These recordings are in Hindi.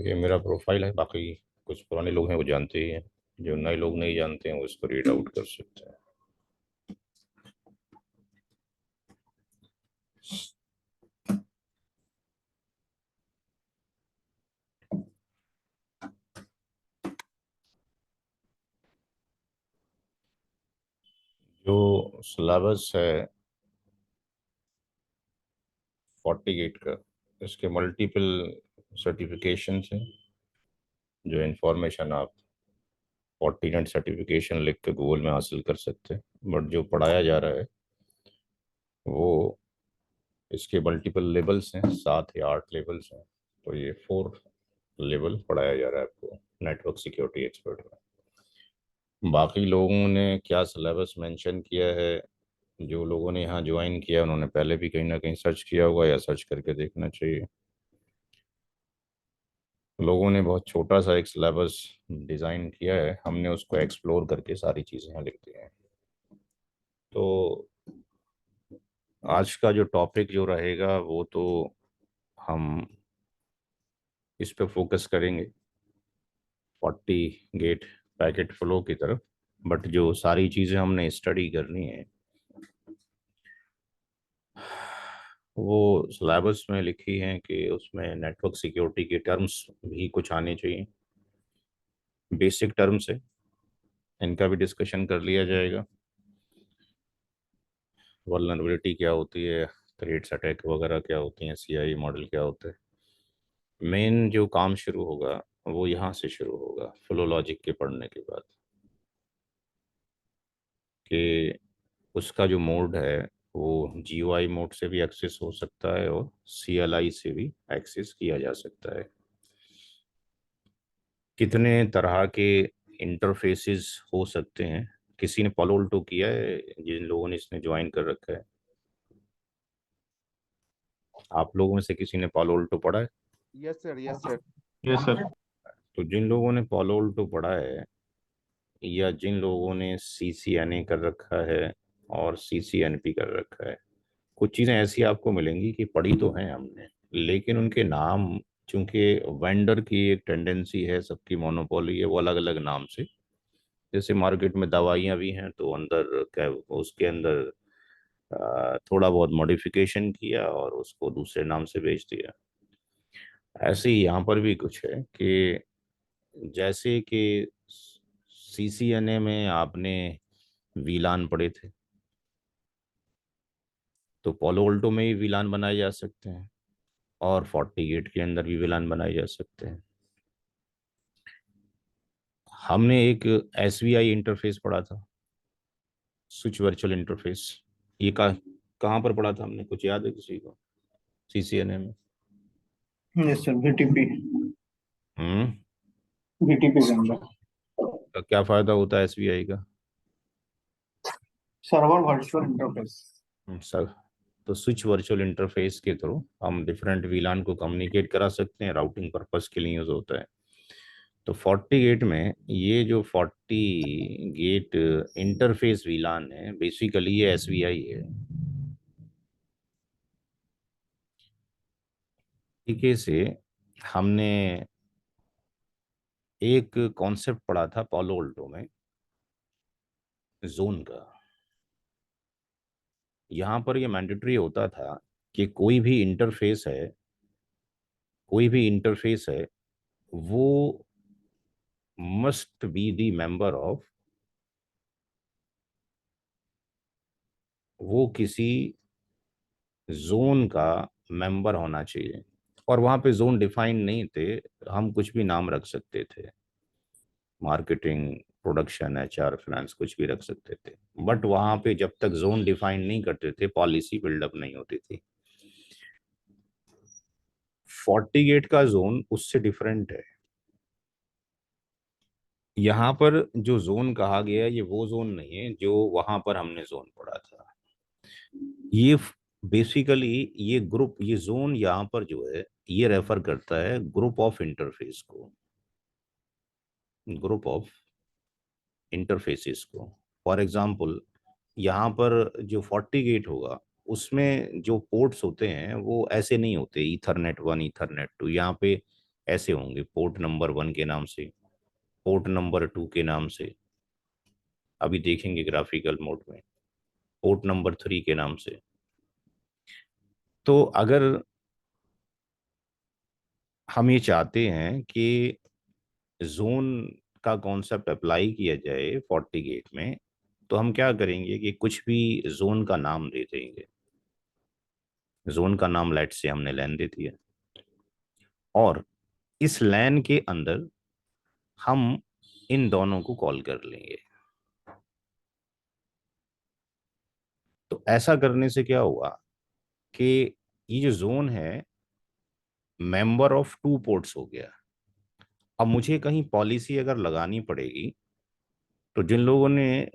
ये मेरा प्रोफाइल है। बाकी कुछ पुराने लोग हैं वो जानते ही हैं, जो नए लोग नहीं जानते हैं वो इसको रीड आउट कर सकते हैं। जो सिलेबस है 48 का, इसके मल्टीपल सर्टिफिकेशंस हैं। जो इन्फॉर्मेशन आप 49 सर्टिफिकेशन लिख के गूगल में हासिल कर सकते हैं, बट जो पढ़ाया जा रहा है वो इसके मल्टीपल लेवल्स हैं, 7 या 8 लेवल्स हैं। तो ये 4 लेवल पढ़ाया जा रहा है आपको नेटवर्क सिक्योरिटी एक्सपर्ट में। बाकी लोगों ने क्या सिलेबस मेंशन किया है, जो लोगों ने यहाँ ज्वाइन किया उन्होंने पहले भी कहीं ना कहीं सर्च किया होगा या सर्च करके देखना चाहिए। लोगों ने बहुत छोटा सा एक सिलेबस डिज़ाइन किया है, हमने उसको एक्सप्लोर करके सारी चीज़ें यहाँ लिख दी हैं। तो आज का जो टॉपिक जो रहेगा वो तो हम इस पे फोकस करेंगे 40 गेट पैकेट फ्लो की तरफ। बट जो सारी चीज़ें हमने स्टडी करनी है वो सिलेबस में लिखी हैं कि उसमें नेटवर्क सिक्योरिटी के टर्म्स भी कुछ आने चाहिए। बेसिक टर्म्स है, इनका भी डिस्कशन कर लिया जाएगा। वल्नरेबिलिटी क्या होती है, थ्रेट्स अटैक वगैरह क्या होती हैं, सीआई मॉडल क्या होता है। मेन जो काम शुरू होगा वो यहाँ से शुरू होगा फ्लो लॉजिक के पढ़ने के बाद, कि उसका जो मोड है वो जीयूआई मोड से भी एक्सेस हो सकता है और सीएलआई से भी एक्सेस किया जा सकता है। कितने तरह के इंटरफेसेस हो सकते हैं, किसी ने पॉलो उल्टो किया है जिन लोगों ने इसने ज्वाइन कर रखा है? आप लोगों में से किसी ने पॉलो उल्टो पढ़ा है? Yes sir, yes sir. Yes sir. तो जिन लोगों ने पॉलो उल्टो पढ़ा है या जिन लोगों ने सीसीएनए कर रखा है और सीसीएनपी कर रखा है, कुछ चीज़ें ऐसी आपको मिलेंगी कि पढ़ी तो हैं हमने, लेकिन उनके नाम, चूंकि वेंडर की एक टेंडेंसी है, सबकी मोनोपोली है, वो अलग अलग नाम से, जैसे मार्केट में दवाइयाँ भी हैं तो अंदर क्या उसके अंदर थोड़ा बहुत मॉडिफिकेशन किया और उसको दूसरे नाम से बेच दिया। ऐसे ही यहाँ पर भी कुछ है कि जैसे कि सीसीएनए में आपने वीलान पढ़े थे, तो पोलो उल्टो में ही वीलान बनाए जा सकते हैं और 48 के अंदर भी वीलान बनाए जा सकते हैं। हमने एक एसवीआई इंटरफेस पढ़ा था, स्विच वर्चुअल इंटरफेस। ये कहाँ पर पढ़ा था हमने, कुछ याद है किसी को सीसीएनए में? Yes sir, BTP. Hmm. BTP के अंदर तो क्या फायदा होता है एसवीआई का? Server virtual interface. सर, तो स्विच वर्चुअल इंटरफेस के थ्रू हम डिफरेंट वीलान को कम्युनिकेट करा सकते हैं, राउटिंग पर्पस के लिए यूज होता है। तो 48 में ये जो 40 गेट इंटरफेस वीलान है, बेसिकली ये एसवीआई है। तरीके से हमने एक कॉन्सेप्ट पढ़ा था पालो अल्टो में, जोन का। यहाँ पर ये मैंडेटरी होता था कि कोई भी इंटरफेस है वो must be the member of, वो किसी जोन का मेंबर होना चाहिए। और वहां पे जोन डिफाइन नहीं थे, हम कुछ भी नाम रख सकते थे, मार्केटिंग, प्रोडक्शन, एचआर, फाइनेंस, कुछ भी रख सकते थे। बट वहां पे जब तक जोन डिफाइन नहीं करते थे पॉलिसी बिल्डअप नहीं होती थी। 48 का जोन उससे डिफरेंट है। यहाँ पर जो जोन कहा गया ये वो जोन नहीं है जो वहां पर हमने जोन पढ़ा था। ये बेसिकली ये ग्रुप, ये जोन यहाँ पर जो है ये रेफर करता है ग्रुप ऑफ इंटरफेस को, ग्रुप ऑफ इंटरफेसेस को। फॉर एग्जांपल यहाँ पर जो 40 गेट होगा उसमें जो पोर्ट्स होते हैं वो ऐसे नहीं होते ईथरनेट 1 ईथरनेट 2। यहाँ पे ऐसे होंगे, पोर्ट नंबर 1 के नाम से, पोर्ट नंबर 2 के नाम से, अभी देखेंगे ग्राफिकल मोड में, पोर्ट नंबर 3 के नाम से। तो अगर हम ये चाहते हैं कि जोन का कॉन्सेप्ट अप्लाई किया जाए FortiGate में, तो हम क्या करेंगे कि कुछ भी जोन का नाम दे देंगे। जोन का नाम लेट से हमने लैन दे दिया, और इस लैन के अंदर हम इन दोनों को कॉल कर लेंगे। तो ऐसा करने से क्या हुआ कि ये जो जोन है मेंबर ऑफ 2 पोर्ट्स हो गया। अब मुझे कहीं पॉलिसी अगर लगानी पड़ेगी, तो जिन लोगों ने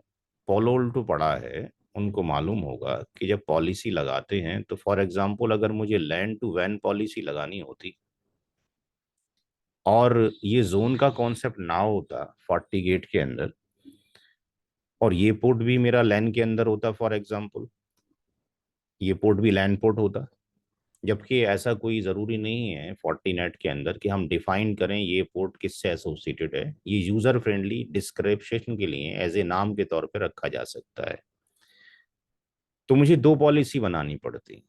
पोलो उल्टू पढ़ा है उनको मालूम होगा कि जब पॉलिसी लगाते हैं, तो फॉर एग्जांपल अगर मुझे लैंड टू वैन पॉलिसी लगानी होती और ये जोन का कॉन्सेप्ट ना होता FortiGate के अंदर, और ये पोर्ट भी मेरा लैन के अंदर होता, फॉर एग्जांपल ये पोर्ट भी लैन पोर्ट होता, जबकि ऐसा कोई ज़रूरी नहीं है फोर्टीनेट के अंदर कि हम डिफाइन करें ये पोर्ट किससे एसोसिएटेड है। ये यूज़र फ्रेंडली डिस्क्रिप्शन के लिए एज ए नाम के तौर पे रखा जा सकता है। तो मुझे दो पॉलिसी बनानी पड़ती,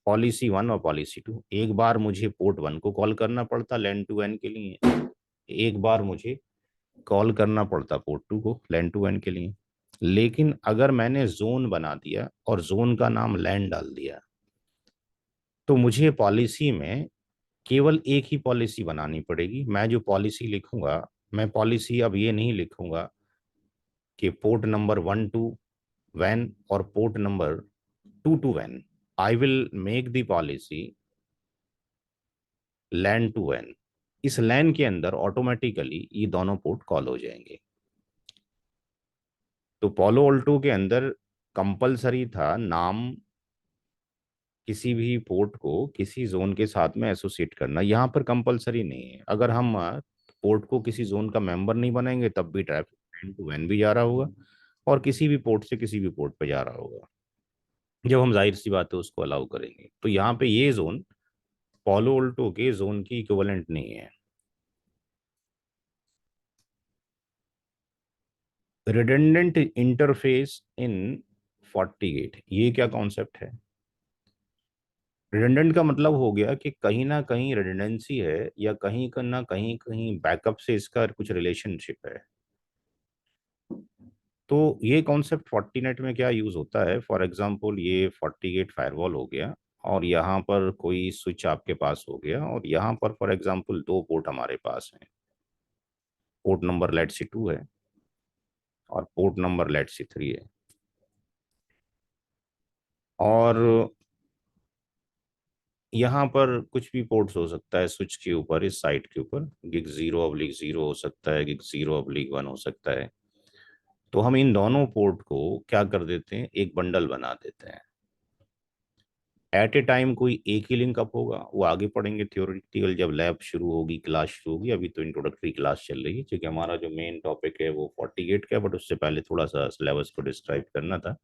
पॉलिसी 1 और पॉलिसी 2। एक बार मुझे पोर्ट 1 को कॉल करना पड़ता लैन टू एन के लिए, एक बार मुझे कॉल करना पड़ता पोर्ट 2 को लैन टू एन के लिए। लेकिन अगर मैंने जोन बना दिया और जोन का नाम लैन डाल दिया, तो मुझे पॉलिसी में केवल एक ही पॉलिसी बनानी पड़ेगी। मैं जो पॉलिसी लिखूंगा, मैं पॉलिसी अब ये नहीं लिखूंगा कि पोर्ट नंबर 1 टू वैन और पोर्ट नंबर 2 टू वैन। I will make the policy LAN to वैन। इस लैन के अंदर ऑटोमेटिकली ये दोनों पोर्ट कॉल हो जाएंगे। तो पोलो ऑल्टो के अंदर कंपलसरी था नाम किसी भी पोर्ट को किसी जोन के साथ में एसोसिएट करना। यहाँ पर कंपलसरी नहीं है। अगर हम पोर्ट को किसी जोन का मेंबर नहीं बनाएंगे, तब भी ट्रैफिक एंड टू एंड भी जा रहा होगा, और किसी भी पोर्ट से किसी भी पोर्ट पे जा रहा होगा, जब हम जाहिर सी बात है उसको अलाउ करेंगे। तो यहाँ पे ये जोन पोलो ऑल्टो के जोन की इक्विवेलेंट नहीं है। रिडंडेंट इंटरफेस इन FortiGate, ये क्या कॉन्सेप्ट है? रिडंडेंट का मतलब हो गया कि कहीं ना कहीं रिडंडेंसी है, या कहीं ना कहीं कहीं बैकअप से इसका कुछ रिलेशनशिप है। तो ये कॉन्सेप्ट FortiNet में क्या यूज होता है, फॉर एग्जांपल ये FortiGate फायरवॉल हो गया, और यहाँ पर कोई स्विच आपके पास हो गया, और यहाँ पर फॉर एग्जांपल दो पोर्ट हमारे पास हैं। पोर्ट नंबर लेट सी 2 है और पोर्ट नंबर लेट सी 3 है, और यहाँ पर कुछ भी पोर्ट्स हो सकता है स्विच के ऊपर, इस साइट के ऊपर gig 0/0 हो सकता है, gig 0/1 हो सकता है। तो हम इन दोनों पोर्ट को क्या कर देते हैं, एक बंडल बना देते हैं। एट ए टाइम कोई एक ही लिंक अप होगा, वो आगे पढ़ेंगे थियोरेटिकल जब लैब शुरू होगी, क्लास शुरू होगी। अभी तो इंट्रोडक्टरी क्लास चल रही है, क्योंकि हमारा जो मेन टॉपिक है वो FortiGate का है, बट उससे पहले थोड़ा सा सिलेबस को डिस्क्राइब करना था।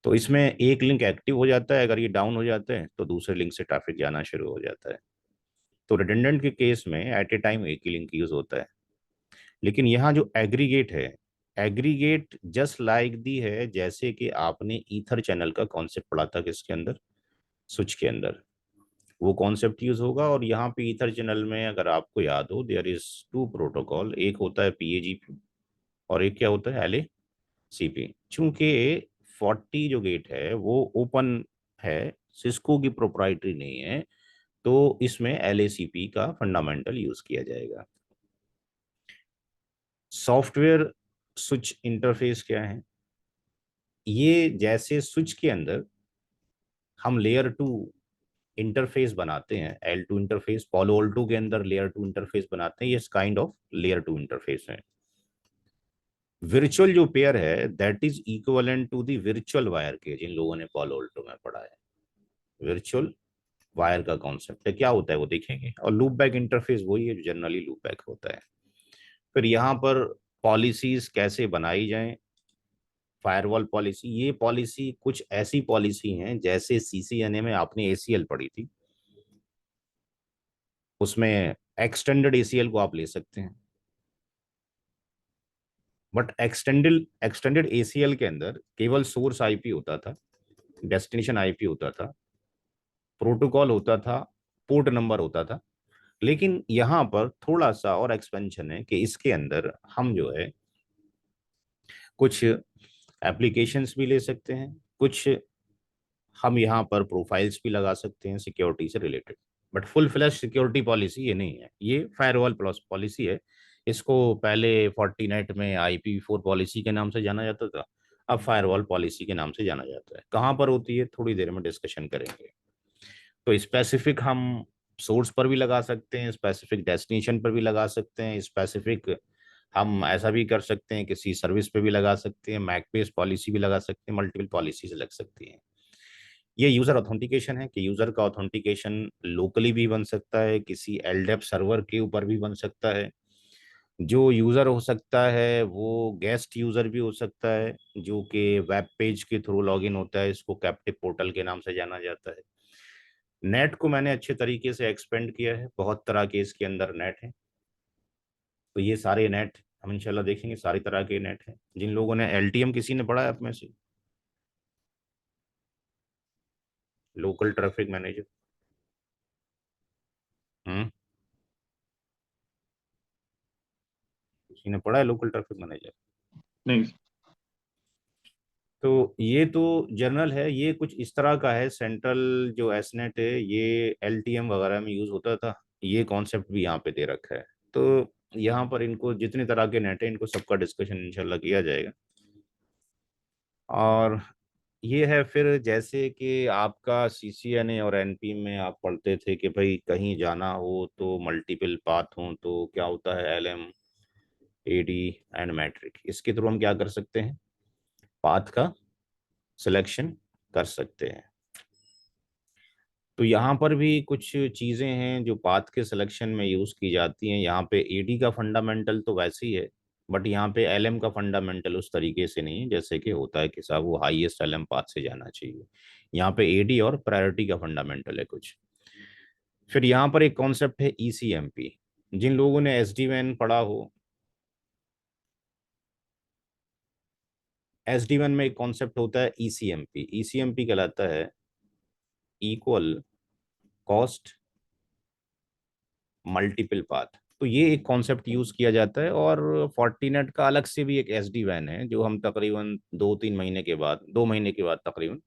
तो इसमें एक लिंक एक्टिव हो जाता है, अगर ये डाउन हो जाते हैं तो दूसरे लिंक से ट्रैफिक जाना शुरू हो जाता है। तो रिडंडेंट के केस में एट ए टाइम एक ही लिंक यूज होता है। लेकिन यहाँ जो एग्रीगेट है, एग्रीगेट जस्ट लाइक दी है, जैसे कि आपने ईथर चैनल का कॉन्सेप्ट पढ़ा था किसके अंदर, स्विच के अंदर, वो कॉन्सेप्ट यूज होगा। और यहाँ पे ईथर चैनल में अगर आपको याद हो, देयर इज टू प्रोटोकॉल, एक होता है PAGP और एक क्या होता है LACP। चूंकि 40 जो गेट है वो ओपन है, सिस्को की प्रोप्राइटरी नहीं है, तो इसमें LACP का फंडामेंटल यूज किया जाएगा। सॉफ्टवेयर स्विच इंटरफेस क्या है? ये जैसे स्विच के अंदर हम लेयर 2 इंटरफेस बनाते हैं, L2 इंटरफेस, पोलो L2 के अंदर लेयर 2 इंटरफेस बनाते हैं, ये काइंड ऑफ लेयर 2 इंटरफेस है। वर्चुअल जो पेयर है that is equivalent to the virtual wire के, जिन लोगों ने पोलो L2 में पढ़ा है। वर्चुअल वायर का कॉन्सेप्ट है, क्या होता है वो देखेंगे। और लूप बैक इंटरफेस वही है जो जनरली लूप बैक होता है। फिर यहाँ पर पॉलिसीज कैसे बनाई जाएं, फायरवॉल पॉलिसी, ये पॉलिसी कुछ ऐसी पॉलिसी हैं जैसे CCNA में आपने ACL पढ़ी थी, उसमें एक्सटेंडेड एसीएल को आप ले सकते हैं, बट एक्सटेंडेड एक्सटेंडेड एसीएल के अंदर केवल सोर्स आईपी होता था, डेस्टिनेशन आईपी होता था, प्रोटोकॉल होता था, पोर्ट नंबर होता था। लेकिन यहाँ पर थोड़ा सा और एक्सपेंशन है कि इसके अंदर हम जो है कुछ एप्लीकेशंस भी ले सकते हैं, कुछ हम यहाँ पर प्रोफाइल्स भी लगा सकते हैं सिक्योरिटी से related. But full flash security policy ये नहीं है, ये फायरवॉल पॉलिसी है। इसको पहले फोर्टीनेट में IPv4 पॉलिसी के नाम से जाना जाता था, अब फायरवॉल पॉलिसी के नाम से जाना जाता है। कहाँ पर होती है थोड़ी देर में डिस्कशन करेंगे। तो स्पेसिफिक हम सोर्स पर भी लगा सकते हैं, स्पेसिफिक डेस्टिनेशन पर भी लगा सकते हैं, स्पेसिफिक हम ऐसा भी कर सकते हैं किसी सर्विस पे भी लगा सकते हैं, मैक बेस्ड पॉलिसी भी लगा सकते हैं, मल्टीपल पॉलिसीज लग सकती हैं। ये यूजर ऑथेंटिकेशन है कि यूजर का ऑथेंटिकेशन लोकली भी बन सकता है, किसी एलडेप सर्वर के ऊपर भी बन सकता है। जो यूजर हो सकता है वो गेस्ट यूजर भी हो सकता है, जो कि वेब पेज के थ्रू लॉगिन होता है, इसको कैप्टिव पोर्टल के नाम से जाना जाता है। नेट को मैंने अच्छे तरीके से एक्सपेंड किया है, बहुत तरह के इसके अंदर नेट हैं। तो ये सारे नेट हम इंशाल्लाह देखेंगे, सारी तरह के नेट हैं। जिन लोगों ने LTM किसी ने पढ़ा है आप में से, लोकल ट्रैफिक मैनेजर? हम्म, किसी ने पढ़ा है लोकल ट्रैफिक मैनेजर? नहीं। तो ये तो जनरल है, ये कुछ इस तरह का है। सेंट्रल जो एसनेट है ये LTM वगैरह में यूज होता था, ये कॉन्सेप्ट भी यहाँ पे दे रखा है। तो यहाँ पर इनको जितने तरह के नेट है इनको सबका डिस्कशन इंशाल्लाह किया जाएगा। और ये है फिर जैसे कि आपका CCNA और NP में आप पढ़ते थे कि भाई कहीं जाना हो तो मल्टीपल पाथ हो तो क्या होता है, LM, AD एंड मैट्रिक। इसके थ्रू हम क्या कर सकते हैं, पाथ का सिलेक्शन कर सकते हैं। तो यहाँ पर भी कुछ चीज़ें हैं जो पाथ के सिलेक्शन में यूज़ की जाती हैं। यहाँ पे AD का फंडामेंटल तो वैसे ही है, बट यहाँ पे LM का फंडामेंटल उस तरीके से नहीं है जैसे कि होता है कि साहब वो हाईएस्ट LM पाथ से जाना चाहिए। यहाँ पे AD और प्रायोरिटी का फंडामेंटल है कुछ। फिर यहाँ पर एक कॉन्सेप्ट है ECMP। जिन लोगों ने SD-WAN पढ़ा हो, SD-WAN में एक कॉन्सेप्ट होता है ECMP। ECMP कहलाता है इक्वल कॉस्ट मल्टीपल पाथ। तो ये एक कॉन्सेप्ट यूज किया जाता है। और फोर्टीनेट का अलग से भी एक SD-WAN है जो हम तकरीबन 2-3 महीने के बाद, 2 महीने के बाद तकरीबन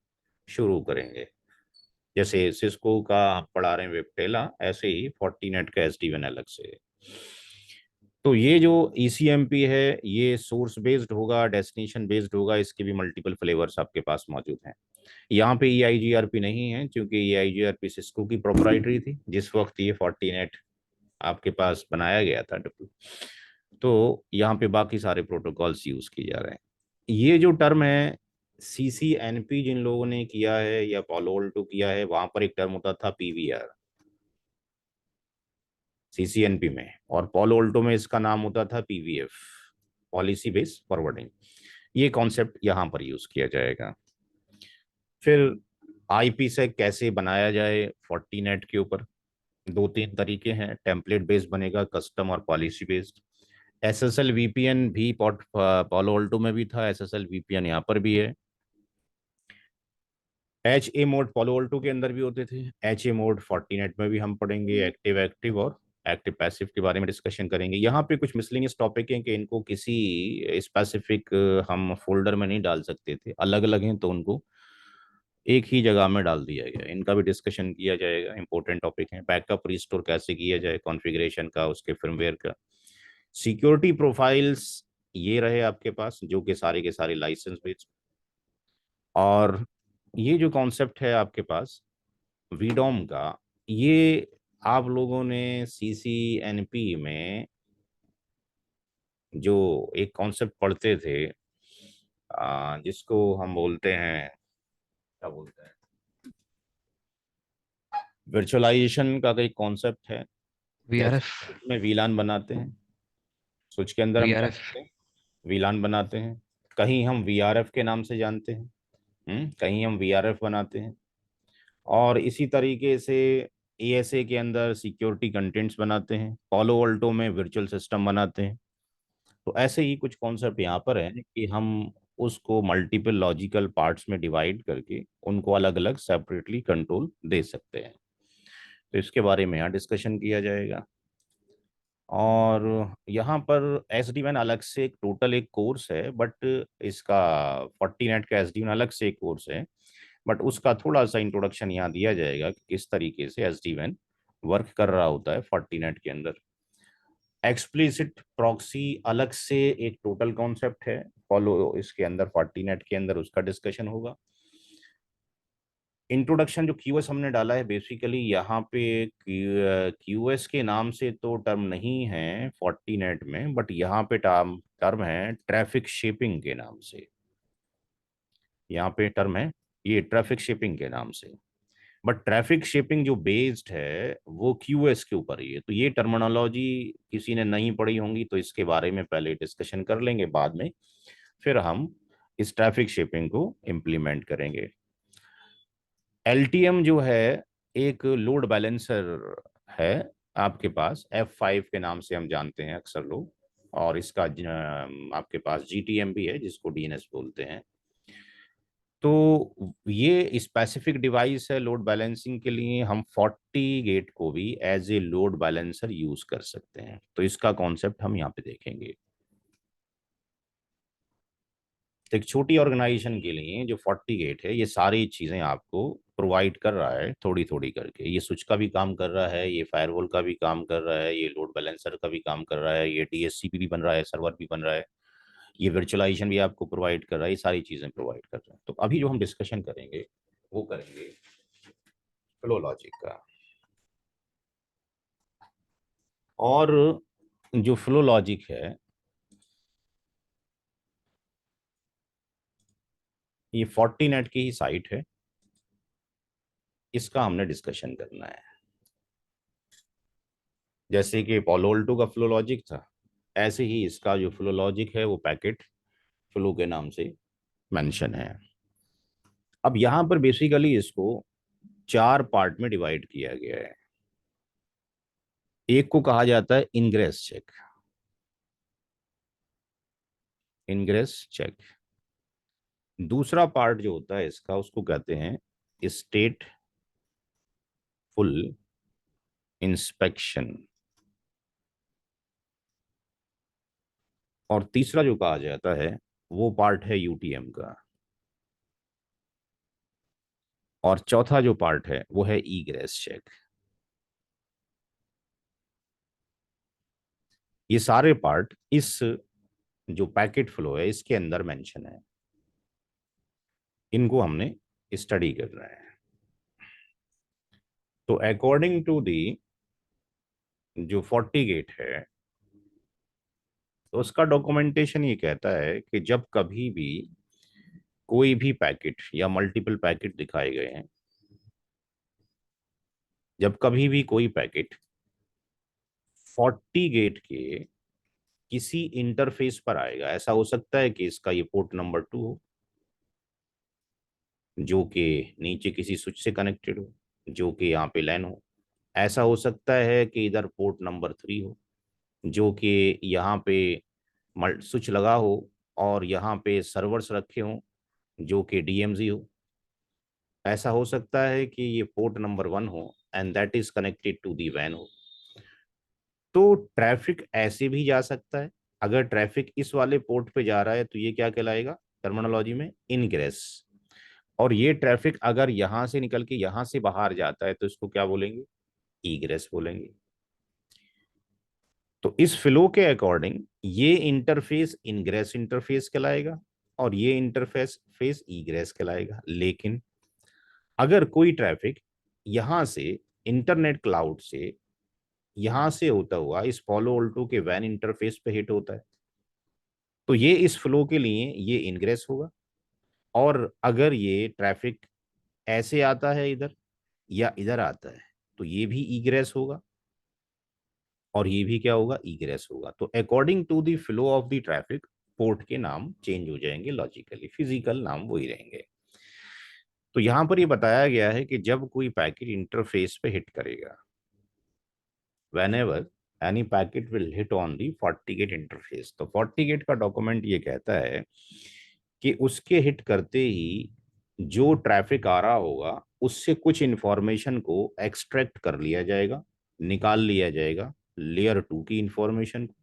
शुरू करेंगे। जैसे सिस्को का आप पढ़ा रहे हैं वेबटेला, ऐसे ही फोर्टीनेट का SD-WAN अलग से है। तो ये जो ECMP है ये सोर्स बेस्ड होगा, डेस्टिनेशन बेस्ड होगा, इसके भी मल्टीपल फ्लेवर्स आपके पास मौजूद हैं। यहाँ पे EIGRP नहीं है क्योंकि EIGRP सिस्को की प्रोप्राइटरी थी जिस वक्त ये फोर्टीनेट आपके पास बनाया गया था डब्ल्यू। तो यहाँ पे बाकी सारे प्रोटोकॉल्स यूज किए जा रहे हैं। ये जो टर्म है CCNP, जिन लोगों ने किया है या पॉलोल्टो किया है, वहां पर एक टर्म होता था PVR CCNP में, और पॉलोल्टो में इसका नाम होता था PVF, पॉलिसी बेस्ड फॉरवर्डिंग। ये कॉन्सेप्ट यहाँ पर यूज किया जाएगा। फिर IP से कैसे बनाया जाए फोर्टीनेट के ऊपर, 2-3 तरीके हैं। टेम्पलेट बेस्ड बनेगा, कस्टम और पॉलिसी बेस्ड। SSL VPN भी पॉलो ऑल्टो में भी था, SSL VPN यहाँ पर भी है। HA मोड पॉलो ऑल्टो के अंदर भी होते थे, HA मोड फोर्टीनेट में भी हम पढ़ेंगे। एक्टिव एक्टिव और एक्टिव पैसिव के बारे में डिस्कशन करेंगे। यहाँ पे कुछ मिसलेनियस टॉपिक हैं कि इनको किसी स्पेसिफिक हम फोल्डर में नहीं डाल सकते थे, अलग अलग हैं तो उनको एक ही जगह में डाल दिया गया। इनका भी डिस्कशन किया जाएगा, इंपॉर्टेंट टॉपिक है। बैकअप रिस्टोर कैसे किया जाए, कॉन्फ़िगरेशन का, उसके फर्मवेयर का। सिक्योरिटी प्रोफाइल्स ये रहे आपके पास जो कि सारे के सारे लाइसेंस बेस्ड। और ये जो कॉन्सेप्ट है आपके पास वीडोम का, ये आप लोगों ने CCNP में जो एक कॉन्सेप्ट पढ़ते थे, जिसको हम बोलते हैं, क्या बोलते हैं, वर्चुअलाइजेशन का कोई कॉन्सेप्ट है। VRF। जैसे में वीलान बनाते हैं, स्विच के अंदर हम क्या VRF। करते हैं, वीलान बनाते हैं। कहीं हम VRF के नाम से जानते हैं, कहीं हम VRF बनाते हैं। और इसी तरीके से एएसए के अंदर सिक्योरिटी कंटेंट्स बनाते हैं, पालो अल्टो में वर्चुअल सिस्टम बनाते हैं। तो ऐसे ही कुछ कॉन्सेप्ट यहाँ पर है कि हम उसको मल्टीपल लॉजिकल पार्ट्स में डिवाइड करके उनको अलग अलग सेपरेटली कंट्रोल दे सकते हैं। तो इसके बारे में यहाँ डिस्कशन किया जाएगा। और यहाँ पर एस डी वैन अलग से एक टोटल एक कोर्स है, बट इसका 40 नेट का एस डी वैन अलग से एक कोर्स है, बट उसका थोड़ा सा इंट्रोडक्शन यहाँ दिया जाएगा कि किस तरीके से एस डी वैन वर्क कर रहा होता है 40 नेट के अंदर। एक्सप्लिसिट प्रॉक्सी अलग से एक टोटल कॉन्सेप्ट है, फॉलो इसके अंदर 40 नेट के अंदर उसका डिस्कशन होगा। इंट्रोडक्शन जो क्यूएस हमने डाला है, बेसिकली यहाँ पे क्यूएस के नाम से तो टर्म नहीं है 40 नेट में, बट यहाँ पे टर्म टर्म है ट्रैफिक शेपिंग के नाम से। यहाँ पे टर्म है ये ट्रैफिक शेपिंग के नाम से, बट ट्रैफिक शेपिंग जो बेस्ड है वो क्यूएस के ऊपर ही है। तो ये टर्मिनोलॉजी किसी ने नहीं पढ़ी होंगी तो इसके बारे में पहले डिस्कशन कर लेंगे, बाद में फिर हम इस ट्रैफिक शेपिंग को इम्प्लीमेंट करेंगे। एलटीएम जो है एक लोड बैलेंसर है आपके पास, F5 के नाम से हम जानते हैं अक्सर लोग, और इसका आपके पास जीटीएम भी है जिसको डीएनएस बोलते हैं। तो ये स्पेसिफिक डिवाइस है लोड बैलेंसिंग के लिए। हम 40 गेट को भी as a load balancer use कर सकते हैं, तो इसका कॉन्सेप्ट हम यहाँ पे देखेंगे। तो एक छोटी ऑर्गेनाइजेशन के लिए जो 40 गेट है, ये सारी चीजें आपको प्रोवाइड कर रहा है थोड़ी थोड़ी करके। ये स्विच का भी काम कर रहा है, ये फायरवॉल का भी काम कर रहा है, ये लोड बैलेंसर का भी काम कर रहा है, ये डीएससीपी भी बन रहा है, सर्वर भी बन रहा है, ये वर्चुअलाइजेशन भी आपको प्रोवाइड कर रहा है, ये सारी चीजें प्रोवाइड कर रहा है। तो अभी जो हम डिस्कशन करेंगे वो करेंगे फ्लो लॉजिक का। और जो फ्लो लॉजिक है ये 40 नेट की ही साइट है, इसका हमने डिस्कशन करना है। जैसे कि पोलोल्टो का फ्लो लॉजिक था, ऐसे ही इसका जो फ्लो लॉजिक है वो पैकेट फ्लो के नाम से मेंशन है। अब यहाँ पर बेसिकली इसको 4 पार्ट में डिवाइड किया गया है। एक को कहा जाता है इनग्रेस चेक, इनग्रेस चेक। दूसरा पार्ट जो होता है इसका उसको कहते हैं स्टेट फुल इंस्पेक्शन। और तीसरा जो कहा जाता है वो पार्ट है यूटीएम का। और चौथा जो पार्ट है वो है ईग्रेस चेक। ये सारे पार्ट इस जो पैकेट फ्लो है इसके अंदर मेंशन है, इनको हमने स्टडी करना है। तो अकॉर्डिंग टू दी जो 40 गेट है, तो उसका डॉक्यूमेंटेशन ये कहता है कि जब कभी भी कोई भी पैकेट या मल्टीपल पैकेट दिखाए गए हैं, जब कभी भी कोई पैकेट 40 गेट के किसी इंटरफेस पर आएगा, ऐसा हो सकता है कि इसका ये पोर्ट नंबर 2 हो जो कि नीचे किसी स्विच से कनेक्टेड हो, जो कि यहाँ पे लैन हो। ऐसा हो सकता है कि इधर पोर्ट नंबर 3 हो जो कि यहाँ पे स्विच लगा हो और यहाँ पे सर्वर्स रखे हों जो कि डीएमजी हो। ऐसा हो सकता है कि ये पोर्ट नंबर 1 हो and that is connected to the वैन हो। तो ट्रैफिक ऐसे भी जा सकता है। अगर ट्रैफिक इस वाले पोर्ट पे जा रहा है तो ये क्या कहलाएगा टर्मिनोलॉजी में, इनग्रेस। और ये ट्रैफिक अगर यहां से निकल के यहां से बाहर जाता है तो इसको क्या बोलेंगे, ईग्रेस बोलेंगे। तो इस फ्लो के अकॉर्डिंग ये इंटरफेस इनग्रेस इंटरफेस कहलाएगा और ये इंटरफेस फेस ईग्रेस कहलाएगा। लेकिन अगर कोई ट्रैफिक यहां से इंटरनेट क्लाउड से यहां से होता हुआ इस फॉलो ऑल्टो के वैन इंटरफेस पे हिट होता है तो ये इस फ्लो के लिए ये इनग्रेस होगा। और अगर ये ट्रैफिक ऐसे आता है इधर या इधर आता है तो ये भी ईग्रेस होगा और ये भी क्या होगा, ईग्रेस होगा। तो according to the flow of the traffic port के नाम चेंज हो जाएंगे, लॉजिकली फिजिकल नाम वही रहेंगे। तो यहां पर ये बताया गया है कि जब कोई पैकेट इंटरफेस पे हिट करेगा, whenever any packet will hit on the FortiGate interface, तो FortiGate का डॉक्यूमेंट ये कहता है कि उसके हिट करते ही जो ट्रैफिक आ रहा होगा उससे कुछ इंफॉर्मेशन को एक्सट्रैक्ट कर लिया जाएगा, निकाल लिया जाएगा, लेयर 2 की इंफॉर्मेशन को,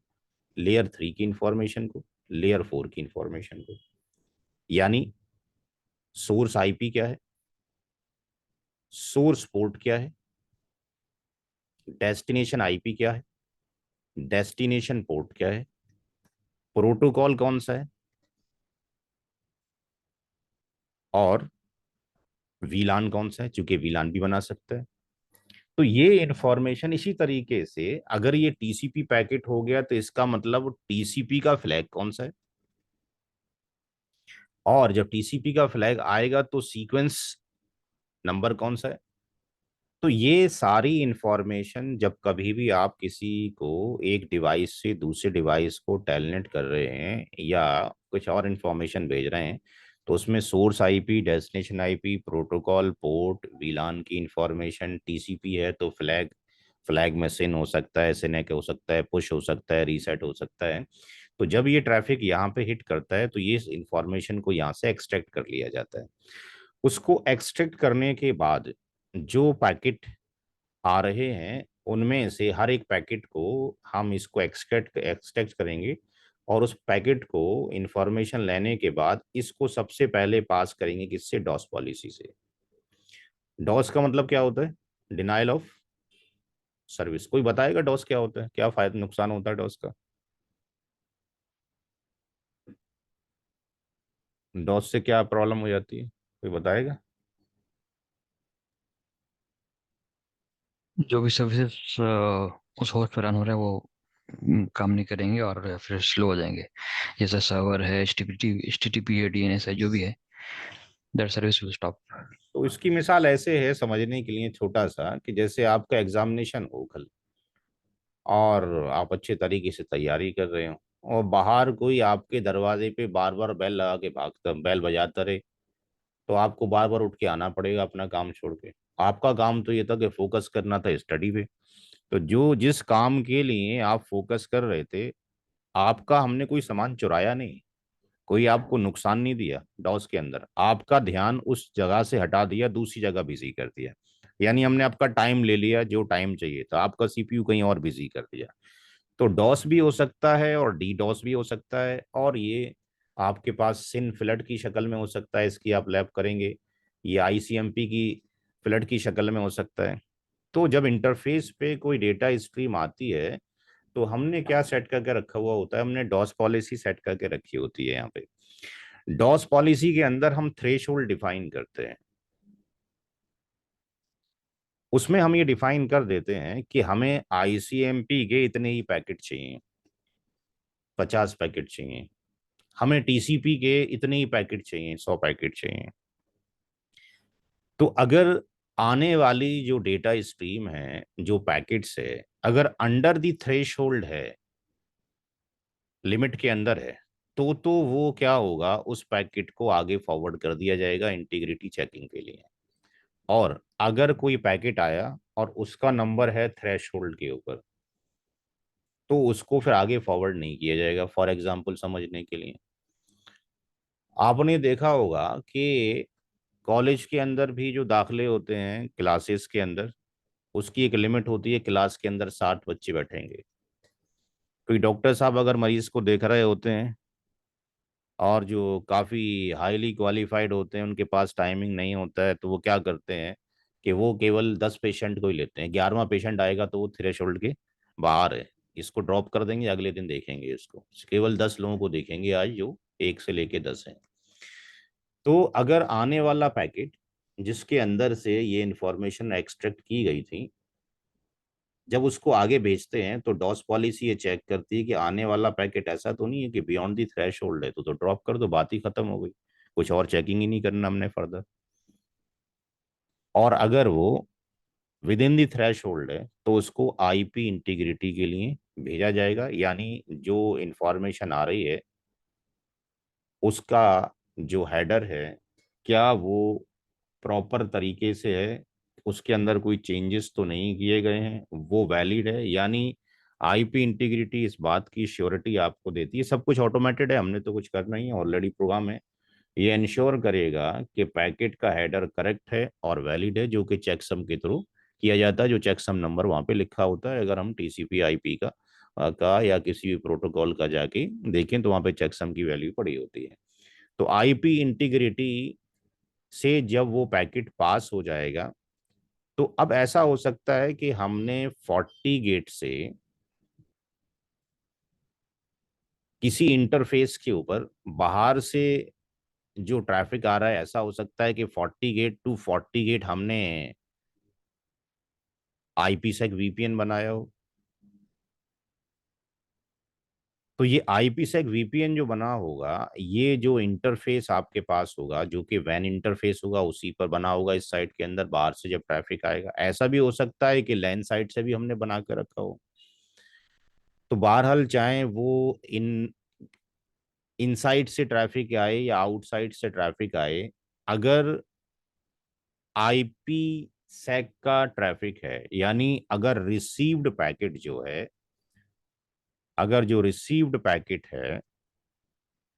लेयर 3 की इंफॉर्मेशन को, लेयर 4 की इंफॉर्मेशन को। यानी सोर्स आईपी क्या है, सोर्स पोर्ट क्या है, डेस्टिनेशन आईपी क्या है, डेस्टिनेशन पोर्ट क्या है, प्रोटोकॉल कौन सा है, और वीलान कौन सा है, चूंकि वीलान भी बना सकता है। तो ये इंफॉर्मेशन इसी तरीके से अगर ये टीसीपी पैकेट हो गया तो इसका मतलब टीसीपी का फ्लैग कौन सा है, और जब टीसीपी का फ्लैग आएगा तो सीक्वेंस नंबर कौन सा है। तो ये सारी इंफॉर्मेशन जब कभी भी आप किसी को एक डिवाइस से दूसरे डिवाइस को टेलनेट कर रहे हैं या कुछ और इंफॉर्मेशन भेज रहे हैं, तो उसमें source IP, destination IP, protocol, port, VLAN की इंफॉर्मेशन, टीसीपी है तो फ्लैग, फ्लैग में सिन हो सकता है, सिनेक हो सकता है, पुश हो सकता है, रीसेट हो सकता है। तो जब ये ट्रैफिक यहाँ पे हिट करता है तो ये इंफॉर्मेशन को यहाँ से एक्सट्रैक्ट कर लिया जाता है। उसको एक्सट्रैक्ट करने के बाद जो पैकेट आ रहे हैं उनमें से हर एक पैकेट को हम इसको एक्सट्रैक्ट एक्सट्रैक्ट करेंगे, और उस पैकेट को इंफॉर्मेशन लेने के बाद इसको सबसे पहले पास करेंगे किससे, डॉस पॉलिसी से। डॉस का मतलब क्या होता है, डिनाइल ऑफ सर्विस। कोई बताएगा डॉस क्या होता है, क्या फायदा नुकसान होता है डॉस का, डॉस से क्या प्रॉब्लम हो जाती है, कोई बताएगा। जो भी सर्विसेज उस होस्ट पर रन हो रहा है वो काम नहीं करेंगे और फिर स्लो हो जाएंगे। जैसे सर्वर है, एचटीटीपी है, डीएनएस है, जो भी है, दैट सर्विस विल स्टॉप। तो इसकी मिसाल ऐसे है समझने के लिए छोटा सा, कि जैसे आपका एग्जामिनेशन हो कल और आप अच्छे तरीके से तैयारी कर रहे हो, और बाहर कोई आपके दरवाजे पे बार बार बेल लगा के भागता, बेल बजाता रहे, तो आपको बार बार उठ के आना पड़ेगा अपना काम छोड़ के। आपका काम तो ये था कि फोकस करना था स्टडी पे। तो जो जिस काम के लिए आप फोकस कर रहे थे, आपका हमने कोई सामान चुराया नहीं, कोई आपको नुकसान नहीं दिया डॉस के अंदर, आपका ध्यान उस जगह से हटा दिया, दूसरी जगह बिजी कर दिया। यानी हमने आपका टाइम ले लिया, जो टाइम चाहिए था, आपका सीपीयू कहीं और बिजी कर दिया। तो डॉस भी हो सकता है और डी डॉस भी हो सकता है, और ये आपके पास सिन फ्लड की शक्ल में हो सकता है, इसकी आप लैब करेंगे। ये आईसीएमपी की फ्लड की शक्ल में हो सकता है। तो जब इंटरफेस पे कोई डेटा स्ट्रीम आती है तो हमने क्या सेट करके रखा हुआ होता है, हमने डॉस पॉलिसी सेट करके रखी होती है यहाँ पे। डॉस पॉलिसी के अंदर हम थ्रेशोल्ड डिफाइन करते हैं। उसमें हम ये डिफाइन कर देते हैं कि हमें आईसीएमपी के इतने ही पैकेट चाहिए, 50 पैकेट चाहिए, हमें टीसीपी के इतने ही पैकेट चाहिए, 100 पैकेट चाहिए। तो अगर आने वाली जो डेटा स्ट्रीम है, जो पैकेट्स है, अगर अंडर दी थ्रेश होल्ड है, लिमिट के अंदर है, तो वो क्या होगा, उस पैकेट को आगे फॉरवर्ड कर दिया जाएगा इंटीग्रिटी चेकिंग के लिए। और अगर कोई पैकेट आया और उसका नंबर है थ्रेश होल्ड के ऊपर, तो उसको फिर आगे फॉरवर्ड नहीं किया जाएगा। फॉर एग्जाम्पल समझने के लिए, आपने देखा होगा कि कॉलेज के अंदर भी जो दाखिले होते हैं क्लासेस के अंदर, उसकी एक लिमिट होती है, क्लास के अंदर 60 बच्चे बैठेंगे। कोई डॉक्टर साहब अगर मरीज को देख रहे होते हैं और जो काफ़ी हाईली क्वालिफाइड होते हैं, उनके पास टाइमिंग नहीं होता है, तो वो क्या करते हैं कि वो केवल 10 पेशेंट को ही लेते हैं। 11वां पेशेंट आएगा तो वो थ्रेशोल्ड के बाहर है, इसको ड्रॉप कर देंगे, अगले दिन देखेंगे इसको। केवल 10 लोगों को देखेंगे आज, जो 1 से लेके 10 हैं। तो अगर आने वाला पैकेट जिसके अंदर से ये इंफॉर्मेशन एक्सट्रैक्ट की गई थी, जब उसको आगे भेजते हैं तो डॉस पॉलिसी ये चेक करती है कि आने वाला पैकेट ऐसा तो नहीं है कि बियॉन्ड दी थ्रेश होल्ड है, तो ड्रॉप कर दो, बात ही खत्म हो गई, कुछ और चेकिंग ही नहीं करना हमने फर्दर। और अगर वो within the threshold है तो उसको आईपी इंटीग्रिटी के लिए भेजा जाएगा। यानी जो इंफॉर्मेशन आ रही है उसका जो हेडर है, क्या वो प्रॉपर तरीके से है, उसके अंदर कोई चेंजेस तो नहीं किए गए हैं, वो वैलिड है। यानी आईपी इंटीग्रिटी इस बात की श्योरिटी आपको देती है, सब कुछ ऑटोमेटेड है, हमने तो कुछ करना ही है, ऑलरेडी प्रोग्राम है। ये इंश्योर करेगा कि पैकेट का हेडर करेक्ट है और वैलिड है, जो कि चेकसम के थ्रू किया जाता है, जो चेकसम नंबर वहां पे लिखा होता है। अगर हम टीसीपी आईपी का या किसी भी प्रोटोकॉल का जाके देखें तो वहां पे चेकसम की वैल्यू पड़ी होती है। तो आईपी इंटीग्रिटी से जब वो पैकेट पास हो जाएगा, तो अब ऐसा हो सकता है कि हमने 40 गेट से किसी इंटरफेस के ऊपर बाहर से जो ट्रैफिक आ रहा है, ऐसा हो सकता है कि 40 गेट टू 40 गेट हमने आईपीसेक वीपीएन बनाया हो। तो ये आईपीसेक वीपीएन जो बना होगा, ये जो इंटरफेस आपके पास होगा, जो कि वैन इंटरफेस होगा, उसी पर बना होगा इस साइट के अंदर, बाहर से जब ट्रैफिक आएगा। ऐसा भी हो सकता है कि लैन साइट से भी हमने बना कर रखा हो। तो बहरहाल चाहे वो इन इनसाइड से ट्रैफिक आए या आउटसाइड से ट्रैफिक आए, अगर आईपी सेक का ट्रैफिक है, यानी अगर रिसीव्ड पैकेट जो है, अगर जो रिसीव्ड पैकेट है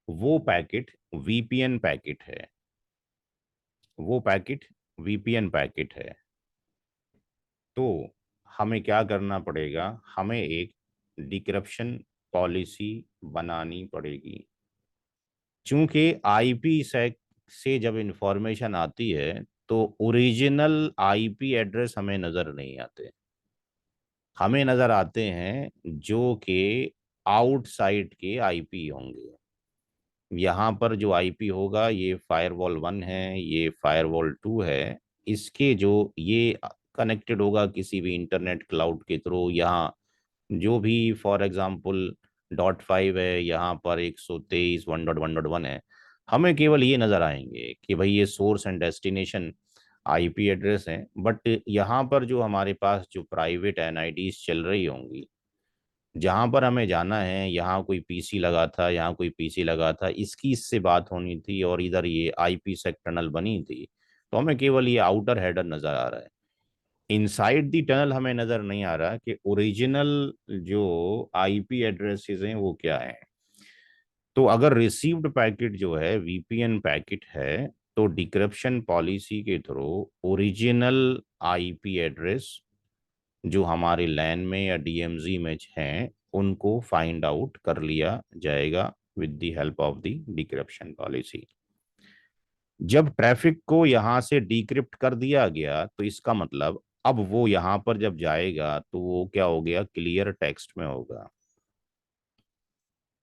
वो पैकेट वीपीएन पैकेट है, वो पैकेट वीपीएन पैकेट है, तो हमें क्या करना पड़ेगा, हमें एक डिक्रिप्शन पॉलिसी बनानी पड़ेगी। चूंकि आईपी सेक से जब इंफॉर्मेशन आती है तो ओरिजिनल आईपी एड्रेस हमें नजर नहीं आते, हमें नजर आते हैं जो कि आउटसाइड के आईपी होंगे। यहाँ पर जो आईपी होगा, ये फायरवॉल 1 है, ये फायरवॉल 2 है, इसके जो ये कनेक्टेड होगा किसी भी इंटरनेट क्लाउड के थ्रू। यहाँ जो भी फॉर एग्जांपल .5 है, यहाँ पर 123.1.1.1 है, हमें केवल ये नज़र आएंगे कि भाई ये source and destination IP address है। बट यहाँ पर जो हमारे पास जो प्राइवेट एनआईडीज चल रही होंगी, जहाँ पर हमें जाना है, यहाँ कोई पीसी लगा था, यहाँ कोई पीसी लगा था, इसकी इससे बात होनी थी, और इधर ये आईपी सेक टनल बनी थी, तो हमें केवल ये आउटर हेडर नज़र आ रहा है। इनसाइड दी टनल हमें नज़र नहीं आ रहा कि ओरिजिनल जो आईपी एड्रेसेस हैं वो क्या है। तो अगर रिसीव्ड पैकेट जो है वीपीएन पैकेट है, तो डिक्रिप्शन पॉलिसी के थ्रू ओरिजिनल आईपी एड्रेस जो हमारे लैन में या डीएमजी में हैं, उनको फाइंड आउट कर लिया जाएगा with the help of the decryption policy. जब ट्रैफिक को यहां से डिक्रिप्ट कर दिया गया, तो इसका मतलब अब वो यहां पर जब जाएगा तो वो क्या हो गया, क्लियर टेक्स्ट में होगा।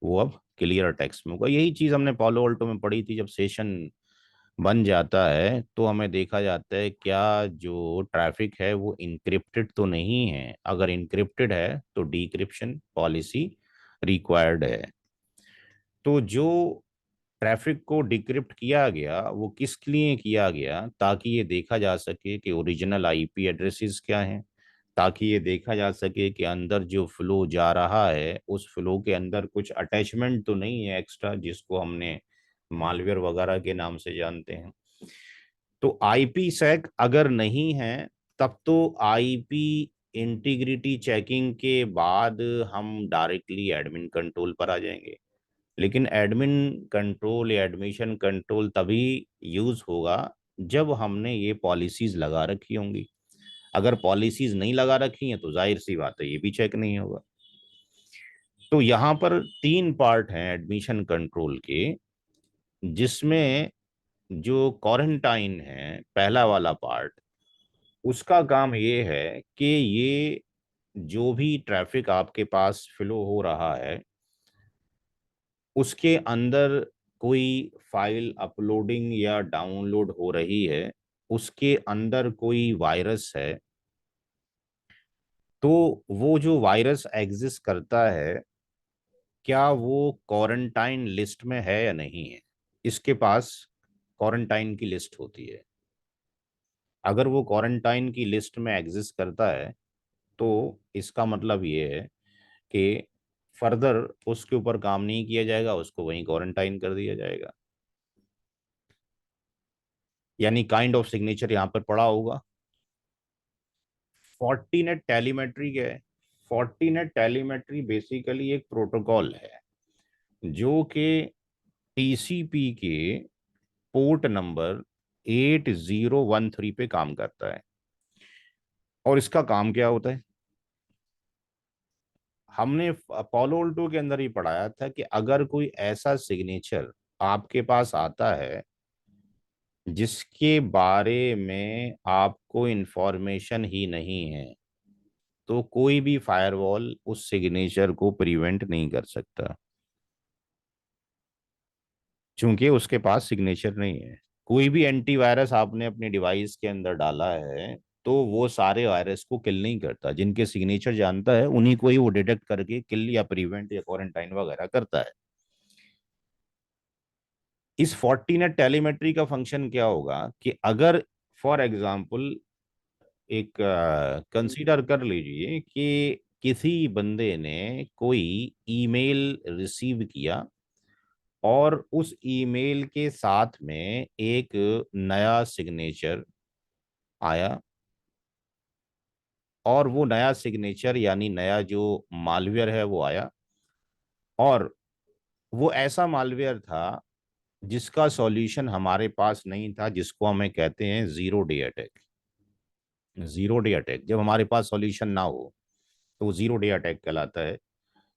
वो अब क्लियर टेक्स्ट में होगा। यही चीज हमने पालो अल्टो में पढ़ी थी, जब सेशन बन जाता है तो हमें देखा जाता है क्या जो ट्रैफिक है वो इनक्रिप्टेड तो नहीं है। अगर इनक्रिप्टेड है तो डिक्रिप्शन पॉलिसी रिक्वायर्ड है। तो जो ट्रैफिक को डिक्रिप्ट किया गया वो किस लिए किया गया, ताकि ये देखा जा सके कि ओरिजिनल आईपी एड्रेसेस क्या हैं, ताकि ये देखा जा सके कि अंदर जो फ्लो जा रहा है उस फ्लो के अंदर कुछ अटैचमेंट तो नहीं है एक्स्ट्रा, जिसको हमने मालवेयर वगैरह के नाम से जानते हैं। तो आईपी सेक अगर नहीं है, तब तो आईपी इंटीग्रिटी चेकिंग के बाद हम डायरेक्टली एडमिन कंट्रोल पर आ जाएंगे। लेकिन एडमिन कंट्रोल या एडमिशन कंट्रोल तभी यूज होगा जब हमने ये पॉलिसीज लगा रखी होंगी। अगर पॉलिसीज नहीं लगा रखी हैं तो जाहिर सी बात है ये भी चेक नहीं होगा। तो यहाँ पर 3 पार्ट हैं एडमिशन कंट्रोल के, जिसमें जो क्वारंटाइन है पहला वाला पार्ट, उसका काम ये है कि ये जो भी ट्रैफिक आपके पास फ्लो हो रहा है उसके अंदर कोई फाइल अपलोडिंग या डाउनलोड हो रही है, उसके अंदर कोई वायरस है, तो वो जो वायरस एग्जिस्ट करता है, क्या वो क्वारंटाइन लिस्ट में है या नहीं है। इसके पास क्वारंटाइन की लिस्ट होती है। अगर वो क्वारंटाइन की लिस्ट में एग्जिस्ट करता है तो इसका मतलब ये है कि फर्दर उसके ऊपर काम नहीं किया जाएगा, उसको वहीं क्वारंटाइन कर दिया जाएगा। यानी काइंड ऑफ सिग्नेचर यहाँ पर पड़ा होगा। फोर्टीनेट टेलीमेट्री क्या है? फोर्टीनेट टेलीमेट्री बेसिकली एक प्रोटोकॉल है जो कि टीसीपी के पोर्ट नंबर 8013 पे काम करता है। और इसका काम क्या होता है? हमने अपोलो उल्टो के अंदर ही पढ़ाया था कि अगर कोई ऐसा सिग्नेचर आपके पास आता है जिसके बारे में आपको इंफॉर्मेशन ही नहीं है, तो कोई भी फायरवॉल उस सिग्नेचर को प्रिवेंट नहीं कर सकता, क्योंकि उसके पास सिग्नेचर नहीं है। कोई भी एंटीवायरस आपने अपने डिवाइस के अंदर डाला है तो वो सारे वायरस को किल नहीं करता, जिनके सिग्नेचर जानता है उन्हीं को ही वो डिटेक्ट करके किल या प्रिवेंट या क्वारंटाइन वगैरह करता है। इस फोर्टीनेट टेलीमेट्री का फंक्शन क्या होगा कि अगर फॉर एग्जांपल एक कंसीडर कर लीजिए कि किसी बंदे ने कोई ईमेल रिसीव किया और उस ईमेल के साथ में एक नया सिग्नेचर आया, और वो नया सिग्नेचर यानी नया जो मालवेयर है वो आया, और वो ऐसा मालवेयर था जिसका सॉल्यूशन हमारे पास नहीं था, जिसको हमें कहते हैं zero day attack. Zero day attack जब हमारे पास सॉल्यूशन ना हो तो वो जीरो डे अटैक कहलाता है,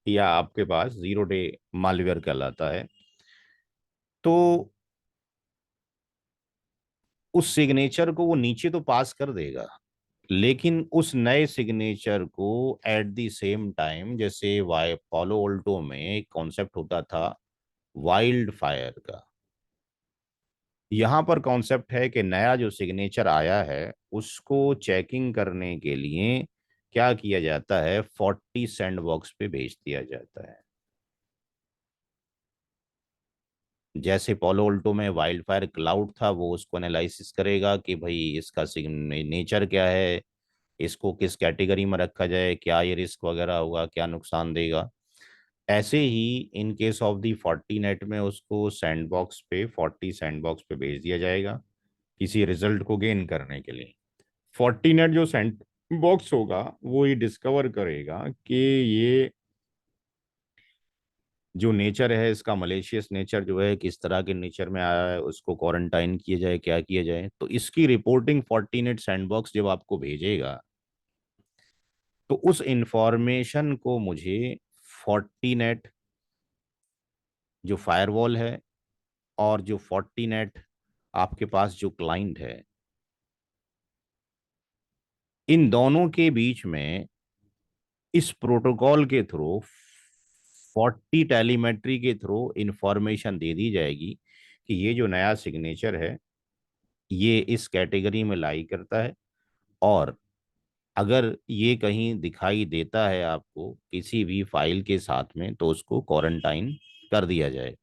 या आपके पास जीरो डे मालवेयर कहलाता है। तो उस सिग्नेचर को वो नीचे तो पास कर देगा, लेकिन उस नए सिग्नेचर को एट द सेम टाइम, जैसे वाई पॉलो ऑल्टो में एक कॉन्सेप्ट होता था वाइल्ड फायर का, यहाँ पर कॉन्सेप्ट है कि नया जो सिग्नेचर आया है उसको चेकिंग करने के लिए क्या किया जाता है, 40 बॉक्स पे भेज दिया जाता है। जैसे पोलो ऑल्टो में वाइल्ड फायर क्लाउड था, वो उसको एनालिसिस करेगा कि भाई इसका नेचर क्या है, इसको किस कैटेगरी में रखा जाए, क्या ये रिस्क वगैरह होगा, क्या नुकसान देगा। ऐसे ही in case of the 40 net में उसको सैंडबॉक्स पे 40 सैंडबॉक्स पे भेज दिया जाएगा किसी रिजल्ट को गेन करने के लिए। 40 नेट जो सैंड बॉक्स होगा वो ये डिस्कवर करेगा कि ये जो नेचर है इसका मलेशियस नेचर जो है किस तरह के नेचर में आया है, उसको क्वारंटाइन किया जाए, क्या किया जाए। तो इसकी रिपोर्टिंग 40 नेट सैंडबॉक्स जब आपको भेजेगा तो उस इंफॉर्मेशन को मुझे 40 नेट जो फायरवॉल है और जो 40 नेट आपके पास जो क्लाइंट है, इन दोनों के बीच में इस प्रोटोकॉल के थ्रू 40 टेलीमेट्री के थ्रू इंफॉर्मेशन दे दी जाएगी कि ये जो नया सिग्नेचर है ये इस कैटेगरी में लाई करता है, और अगर ये कहीं दिखाई देता है आपको किसी भी फाइल के साथ में तो उसको क्वारंटाइन कर दिया जाए।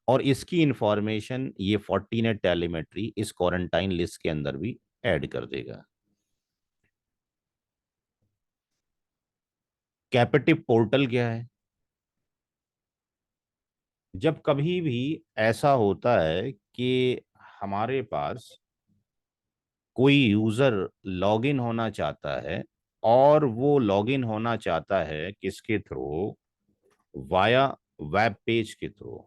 और इसकी इंफॉर्मेशन ये 40 नेट टेलीमेट्री इस क्वारंटाइन लिस्ट के अंदर भी ऐड कर देगा। कैपेटिव पोर्टल क्या है? जब कभी भी ऐसा होता है कि हमारे पास कोई यूजर लॉगिन होना चाहता है, और वो लॉगिन होना चाहता है किसके थ्रू, वाया वेब पेज के थ्रू।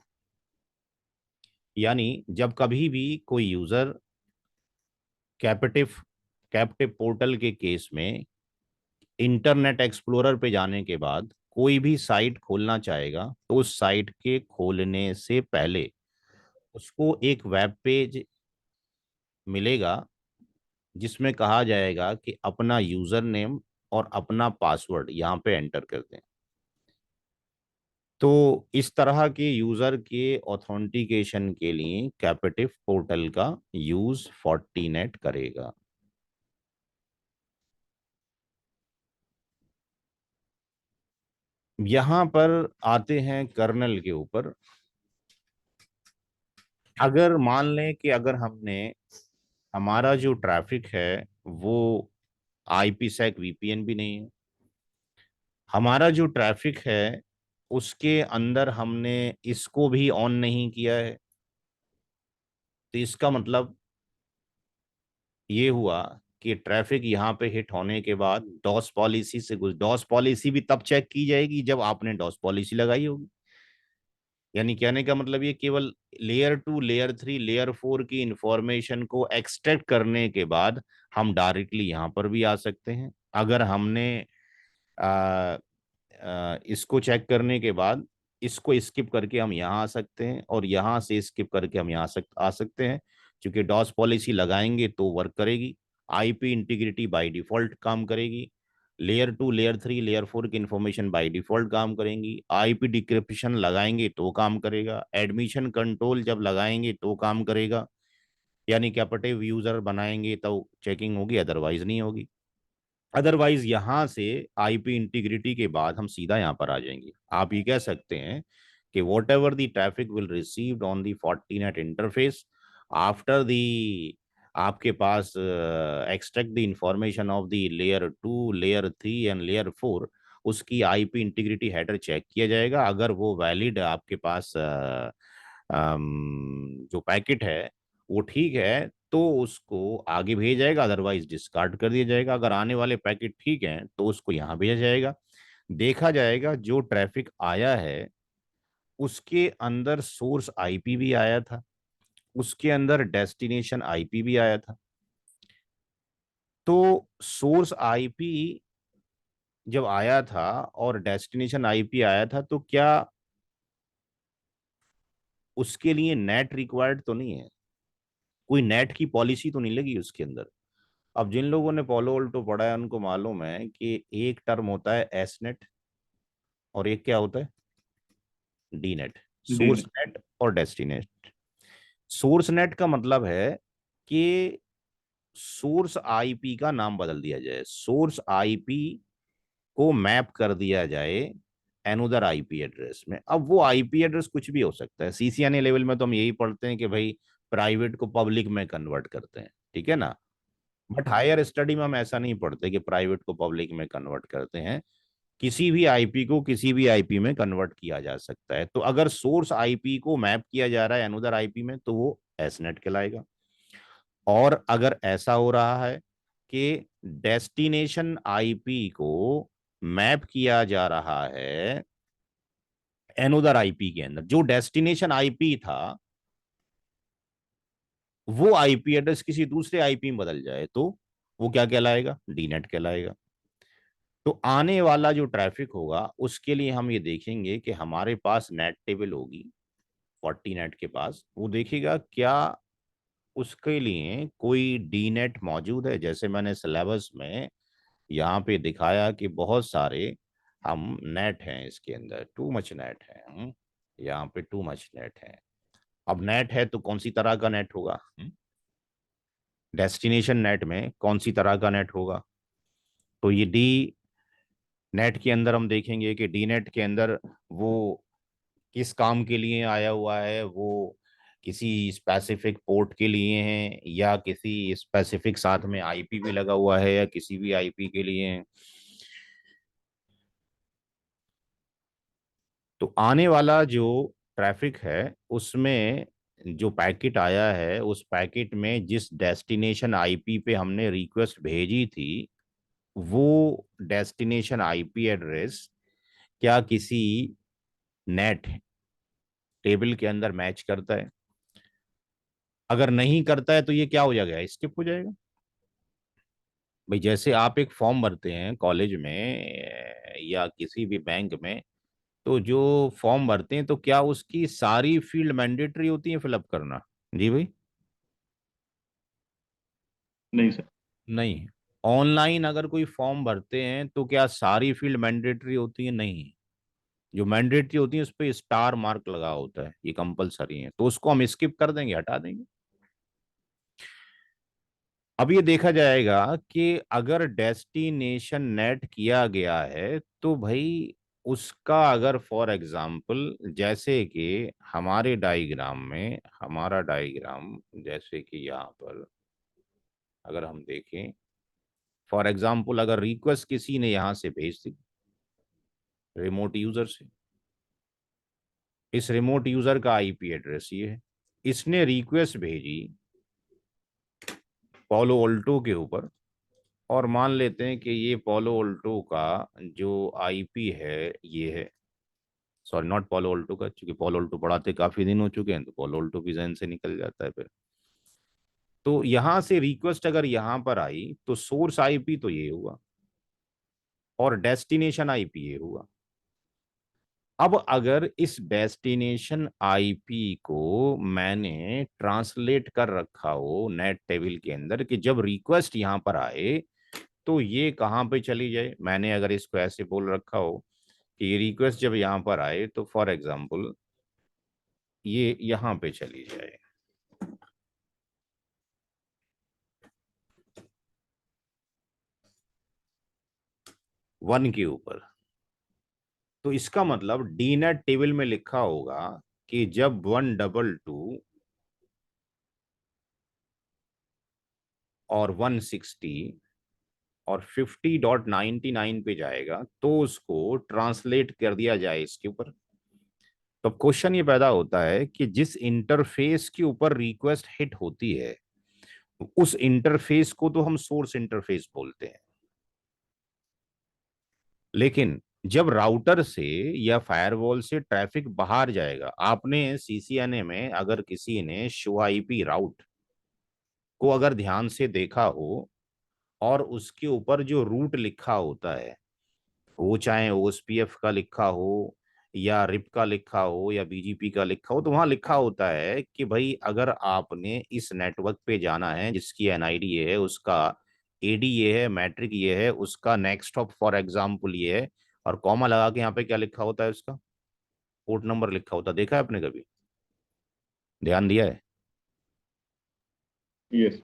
यानी जब कभी भी कोई यूजर कैपेटिव कैप्टिव पोर्टल के केस में इंटरनेट एक्सप्लोरर पे जाने के बाद कोई भी साइट खोलना चाहेगा तो उस साइट के खोलने से पहले उसको एक वेब पेज मिलेगा जिसमें कहा जाएगा कि अपना यूजर नेम और अपना पासवर्ड यहाँ पे एंटर कर दें। तो इस तरह के यूजर के ऑथेंटिकेशन के लिए कैपेटिव पोर्टल का यूज 40 नेट करेगा। यहां पर आते हैं कर्नल के ऊपर। अगर मान लें कि अगर हमने हमारा जो ट्रैफिक है वो आईपीसेक वीपीएन भी नहीं है, हमारा जो ट्रैफिक है उसके अंदर हमने इसको भी ऑन नहीं किया है, तो इसका मतलब ये हुआ कि ट्रैफिक यहाँ पे हिट होने के बाद डॉस पॉलिसी से डॉस पॉलिसी भी तब चेक की जाएगी जब आपने डॉस पॉलिसी लगाई होगी। यानी कहने का मतलब ये केवल लेयर 2 लेयर 3 लेयर 4 की इंफॉर्मेशन को एक्सट्रैक्ट करने के बाद हम डायरेक्टली यहाँ पर भी आ सकते हैं। अगर हमने इसको चेक करने के बाद इसको स्किप करके हम यहाँ आ सकते हैं, और यहाँ से स्किप करके हम यहाँ आ सकते हैं। क्योंकि डॉस पॉलिसी लगाएंगे तो वर्क करेगी, आईपी इंटीग्रिटी बाय डिफॉल्ट काम करेगी, लेयर 2 लेयर 3 लेयर 4 की इंफॉर्मेशन बाय डिफॉल्ट काम करेंगी, आईपी डिक्रिप्शन लगाएंगे तो काम करेगा, एडमिशन कंट्रोल जब लगाएंगे तो काम करेगा। यानी कैपेटिव यूजर बनाएंगे तो चेकिंग होगी, अदरवाइज नहीं होगी। अदरवाइज यहां से आईपी इंटीग्रिटी के बाद हम सीधा यहां पर आ जाएंगे। आप ये कह सकते हैं कि whatever the traffic will received on the Fortinet interface after the, आपके पास extract the information of the layer 2 layer 3 and layer 4, उसकी आईपी इंटीग्रिटी हेडर चेक किया जाएगा। अगर वो वैलिड आपके पास जो पैकेट है वो ठीक है तो उसको आगे भेजा जाएगा, अदरवाइज डिस्कार्ड कर दिया जाएगा। अगर आने वाले पैकेट ठीक हैं तो उसको यहाँ भेजा जाएगा। देखा जाएगा जो ट्रैफिक आया है उसके अंदर सोर्स आईपी भी आया था, उसके अंदर डेस्टिनेशन आईपी भी आया था। तो सोर्स आईपी जब आया था और डेस्टिनेशन आईपी आया था तो क्या उसके लिए नेट रिक्वायर्ड तो नहीं है, कोई नेट की पॉलिसी तो नहीं लगी उसके अंदर। अब जिन लोगों ने पोलो वोल्टो पढ़ा है उनको मालूम है कि एक टर्म होता है एस नेट और एक क्या होता है D net, source D-Net. Net और डेस्टिनेट। सोर्स नेट का मतलब है कि सोर्स आईपी का नाम बदल दिया जाए, सोर्स आईपी को मैप कर दिया जाए एनोदर आईपी एड्रेस में। अब वो आईपी एड्रेस कुछ भी हो सकता है। सीसीएनए लेवल में तो हम यही पढ़ते हैं कि भाई प्राइवेट को पब्लिक में कन्वर्ट करते हैं, ठीक है ना। बट हायर स्टडी में हम ऐसा नहीं पढ़ते कि प्राइवेट को पब्लिक में कन्वर्ट करते हैं। किसी भी आईपी को किसी भी आईपी में कन्वर्ट किया जा सकता है। तो अगर सोर्स आईपी को मैप किया जा रहा है अनदर आईपी में तो वो एसनेट कहलाएगा। और अगर ऐसा हो रहा है कि डेस्टिनेशन आईपी को मैप किया जा रहा है एनोदर आईपी के अंदर, जो डेस्टिनेशन आईपी था वो आईपी एड्रेस किसी दूसरे आईपी में बदल जाए तो वो क्या कहलाएगा, डीनेट कहलाएगा। तो आने वाला जो ट्रैफिक होगा उसके लिए हम ये देखेंगे कि हमारे पास नेट टेबल होगी 40 नेट के पास, वो देखेगा क्या उसके लिए कोई डी नेट मौजूद है। जैसे मैंने सिलेबस में यहाँ पे दिखाया कि बहुत सारे हम नेट हैं, इसके अंदर टू मच नेट है, यहाँ पे टू मच नेट है। अब नेट है तो कौन सी तरह का नेट होगा, डेस्टिनेशन नेट में कौन सी तरह का नेट होगा। तो ये डी नेट के अंदर हम देखेंगे कि डी नेट के अंदर वो किस काम के लिए आया हुआ है, वो किसी स्पेसिफिक पोर्ट के लिए है या किसी स्पेसिफिक साथ में आईपी भी लगा हुआ है या किसी भी आईपी के लिए है। तो आने वाला जो ट्रैफिक है उसमें जो पैकेट आया है उस पैकेट में जिस डेस्टिनेशन आईपी पे हमने रिक्वेस्ट भेजी थी वो डेस्टिनेशन आईपी एड्रेस क्या किसी नेट टेबल के अंदर मैच करता है। अगर नहीं करता है तो ये क्या हो जाएगा, स्किप हो जाएगा। भाई जैसे आप एक फॉर्म भरते हैं कॉलेज में या किसी भी बैंक में, तो जो फॉर्म भरते हैं तो क्या उसकी सारी फील्ड मैंडेटरी होती है फिलअप करना। जी भाई नहीं सर। नहीं। ऑनलाइन अगर कोई फॉर्म भरते हैं तो क्या सारी फील्ड मैंडेटरी होती है, नहीं। जो मैंडेटरी होती है उस पर स्टार मार्क लगा होता है, ये कंपलसरी है, तो उसको हम स्किप कर देंगे, हटा देंगे। अब ये देखा जाएगा कि अगर डेस्टिनेशन नेट किया गया है तो भाई उसका अगर फॉर एग्जांपल जैसे कि हमारे डायग्राम में, हमारा डायग्राम जैसे कि यहाँ पर अगर हम देखें फॉर एग्जांपल अगर रिक्वेस्ट किसी ने यहाँ से भेज दी रिमोट यूजर से, इस रिमोट यूजर का आईपी एड्रेस ये है, इसने रिक्वेस्ट भेजी पोलो ऑल्टो के ऊपर, और मान लेते हैं कि ये पोलो ऑल्टो का जो आईपी है ये है, सॉरी नॉट पोलो ऑल्टो का, क्योंकि पोलो ऑल्टो पढ़ाते काफी दिन हो चुके हैं तो पोलो ऑल्टो भी जहन से निकल जाता है फिर। तो यहां से रिक्वेस्ट अगर यहां पर आई तो सोर्स आईपी तो ये हुआ और डेस्टिनेशन आईपी ये हुआ। अब अगर इस डेस्टिनेशन आईपी को मैंने ट्रांसलेट कर रखा हो नेट टेबल के अंदर कि जब रिक्वेस्ट यहां पर आए तो ये कहाँ पे चली जाए, मैंने अगर इसको ऐसे बोल रखा हो कि ये रिक्वेस्ट जब यहाँ पर आए तो फॉर एग्जांपल ये यहाँ पे चली जाए, 1 के ऊपर, तो इसका मतलब डी नेट टेबल में लिखा होगा कि जब 122 और 160 और 50.99 पे जाएगा तो उसको ट्रांसलेट कर दिया जाए इसके ऊपर। तो क्वेश्चन ये पैदा होता है कि जिस इंटरफेस के ऊपर रिक्वेस्ट हिट होती है उस इंटरफेस को तो हम सोर्स इंटरफेस बोलते हैं, लेकिन जब राउटर से या फायरवॉल से ट्रैफिक बाहर जाएगा, आपने सीसीएनए में अगर किसी ने शो आईपी राउट को अगर ध्यान से देखा हो और उसके ऊपर जो रूट लिखा होता है वो चाहे ओएसपीएफ का लिखा हो या रिप का लिखा हो या बीजीपी का लिखा हो, तो वहां लिखा होता है कि भाई अगर आपने इस नेटवर्क पे जाना है जिसकी एनआईडी ये है, उसका एडी ये है, मैट्रिक ये है, उसका नेक्स्ट हॉप फॉर एग्जाम्पल ये है, और कॉमा लगा के यहाँ पे क्या लिखा होता है, उसका पोर्ट नंबर लिखा होता है। देखा है आपने कभी, ध्यान दिया है? Yes.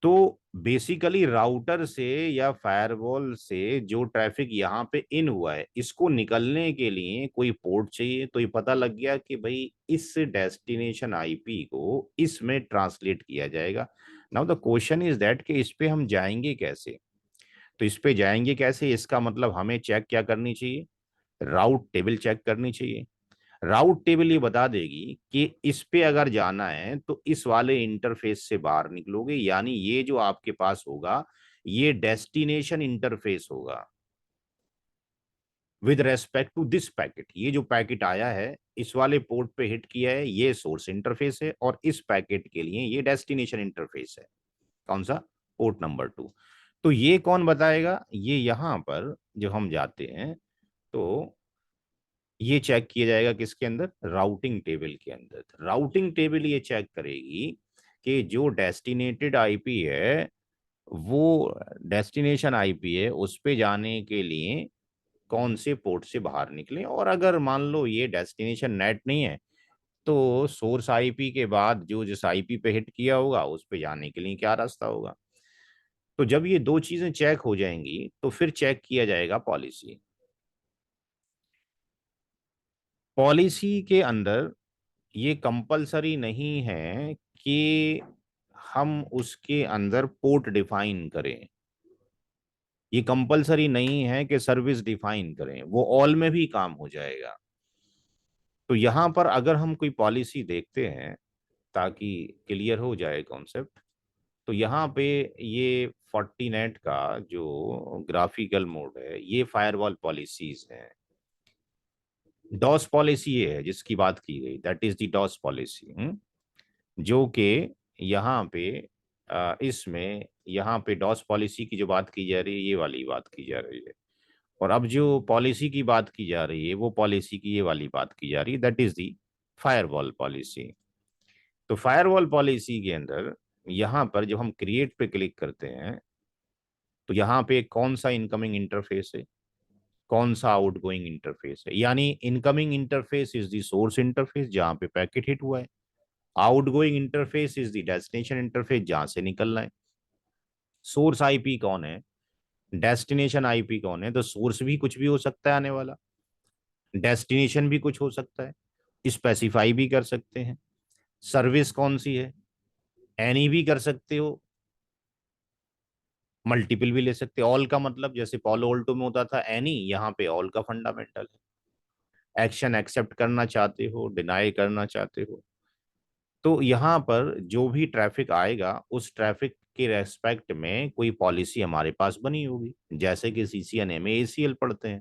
तो बेसिकली राउटर से या फायरवॉल से जो ट्रैफिक यहाँ पे इन हुआ है इसको निकलने के लिए कोई पोर्ट चाहिए, तो ये पता लग गया कि भाई इस डेस्टिनेशन आईपी को इसमें ट्रांसलेट किया जाएगा। Now the question is that कि इस पे हम जाएंगे कैसे, तो इस पे जाएंगे कैसे, इसका मतलब हमें चेक क्या करनी चाहिए, राउट टेबल चेक करनी चाहिए। राउट टेबल ये बता देगी कि इस पे अगर जाना है तो इस वाले इंटरफेस से बाहर निकलोगे, यानी ये जो आपके पास होगा ये डेस्टिनेशन इंटरफेस होगा with respect to this packet. ये जो पैकेट आया है इस वाले पोर्ट पे हिट किया है ये सोर्स इंटरफेस है, और इस पैकेट के लिए ये डेस्टिनेशन इंटरफेस है। कौन सा? Port number 2। तो ये कौन बताएगा, ये यहां पर जब हम जाते हैं तो ये चेक किया जाएगा किसके अंदर, राउटिंग टेबल के अंदर। राउटिंग टेबल ये चेक करेगी कि जो डेस्टिनेटेड आईपी है वो डेस्टिनेशन आईपी है, उस पे जाने के लिए कौन से पोर्ट से बाहर निकले, और अगर मान लो ये डेस्टिनेशन नेट नहीं है तो सोर्स आईपी के बाद जो जिस आईपी पे हिट किया होगा उस पे जाने के लिए क्या रास्ता होगा। तो जब ये दो चीजें चेक हो जाएंगी तो फिर चेक किया जाएगा पॉलिसी। पॉलिसी के अंदर ये कंपलसरी नहीं है कि हम उसके अंदर पोर्ट डिफाइन करें, ये कंपलसरी नहीं है कि सर्विस डिफाइन करें, वो ऑल में भी काम हो जाएगा। तो यहां पर अगर हम कोई पॉलिसी देखते हैं ताकि क्लियर हो जाए कॉन्सेप्ट, तो यहाँ पे ये 40 नेट का जो ग्राफिकल मोड है ये फायरवॉल पॉलिसीज है। डॉस पॉलिसी ये है जिसकी बात की गई, that is the DoS policy, जो कि यहाँ पे इसमें यहाँ पे डॉस पॉलिसी की जो बात की जा रही है ये वाली बात की जा रही है, और अब जो पॉलिसी की बात की जा रही है वो पॉलिसी की ये वाली बात की जा रही है, that is the firewall policy. तो फायरवॉल पॉलिसी के अंदर यहाँ पर जब हम क्रिएट पे क्लिक करते हैं तो यहाँ पे कौन सा इनकमिंग इंटरफेस है, कौन सा आउटगोइंग इंटरफेस है, यानी incoming interface is the source interface जहाँ पे पैकेट हिट हुआ है, outgoing interface is the destination interface जहां से निकलना है। सोर्स आईपी कौन है, डेस्टिनेशन आईपी कौन है, तो सोर्स भी कुछ भी हो सकता है आने वाला, डेस्टिनेशन भी कुछ हो सकता है, स्पेसिफाई भी कर सकते हैं। सर्विस कौन सी है, एनी भी कर सकते हो, मल्टीपल भी ले सकते हो। ऑल का मतलब जैसे पॉलो ओल्टो में होता था एनी, यहाँ पे ऑल का फंडामेंटल है। एक्शन एक्सेप्ट करना चाहते हो, डिनाई करना चाहते हो, तो यहाँ पर जो भी ट्रैफिक आएगा उस ट्रैफिक के रेस्पेक्ट में कोई पॉलिसी हमारे पास बनी होगी, जैसे कि सीसीएनए में एसीएल पढ़ते हैं।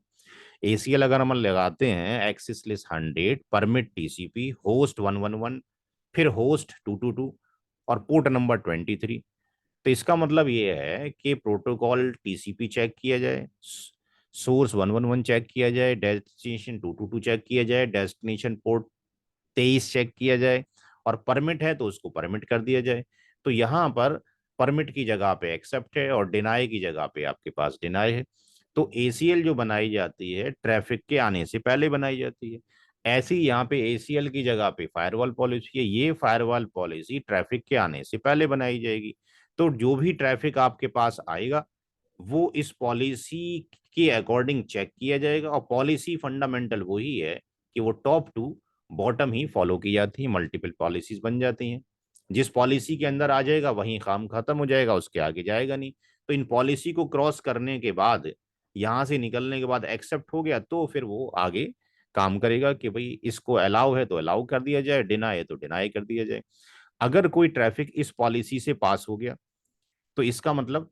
एसीएल अगर हम लगाते हैं, axis list 100, permit TCP, host 111, फिर होस्ट 222 और पोर्ट नंबर 23। तो इसका मतलब ये है कि प्रोटोकॉल टीसीपी चेक किया जाए, सोर्स 111 चेक किया जाए, डेस्टिनेशन 222 चेक किया जाए, डेस्टिनेशन पोर्ट 23 चेक किया जाए, और परमिट है तो उसको परमिट कर दिया जाए। तो यहाँ पर परमिट की जगह पे एक्सेप्ट है और डिनाई की जगह पे आपके पास डिनाई है। तो एसीएल जो बनाई जाती है ट्रैफिक के आने से पहले बनाई जाती है। ऐसी यहाँ पे एसीएल की जगह पे फायरवॉल पॉलिसी है, ये फायरवॉल पॉलिसी ट्रैफिक के आने से पहले बनाई जाएगी। तो जो भी ट्रैफिक आपके पास आएगा वो इस पॉलिसी के अकॉर्डिंग चेक किया जाएगा, और पॉलिसी फंडामेंटल वही है कि वो टॉप टू बॉटम ही फॉलो की जाती है, मल्टीपल पॉलिसीज बन जाती हैं। जिस पॉलिसी के अंदर आ जाएगा वहीं काम खत्म हो जाएगा, उसके आगे जाएगा नहीं। तो इन पॉलिसी को क्रॉस करने के बाद, यहाँ से निकलने के बाद एक्सेप्ट हो गया तो फिर वो आगे काम करेगा कि भाई इसको अलाउ है तो अलाउ कर दिया जाए, डिनाई है तो डिनाई कर दिया जाए। अगर कोई ट्रैफिक इस पॉलिसी से पास हो गया तो इसका मतलब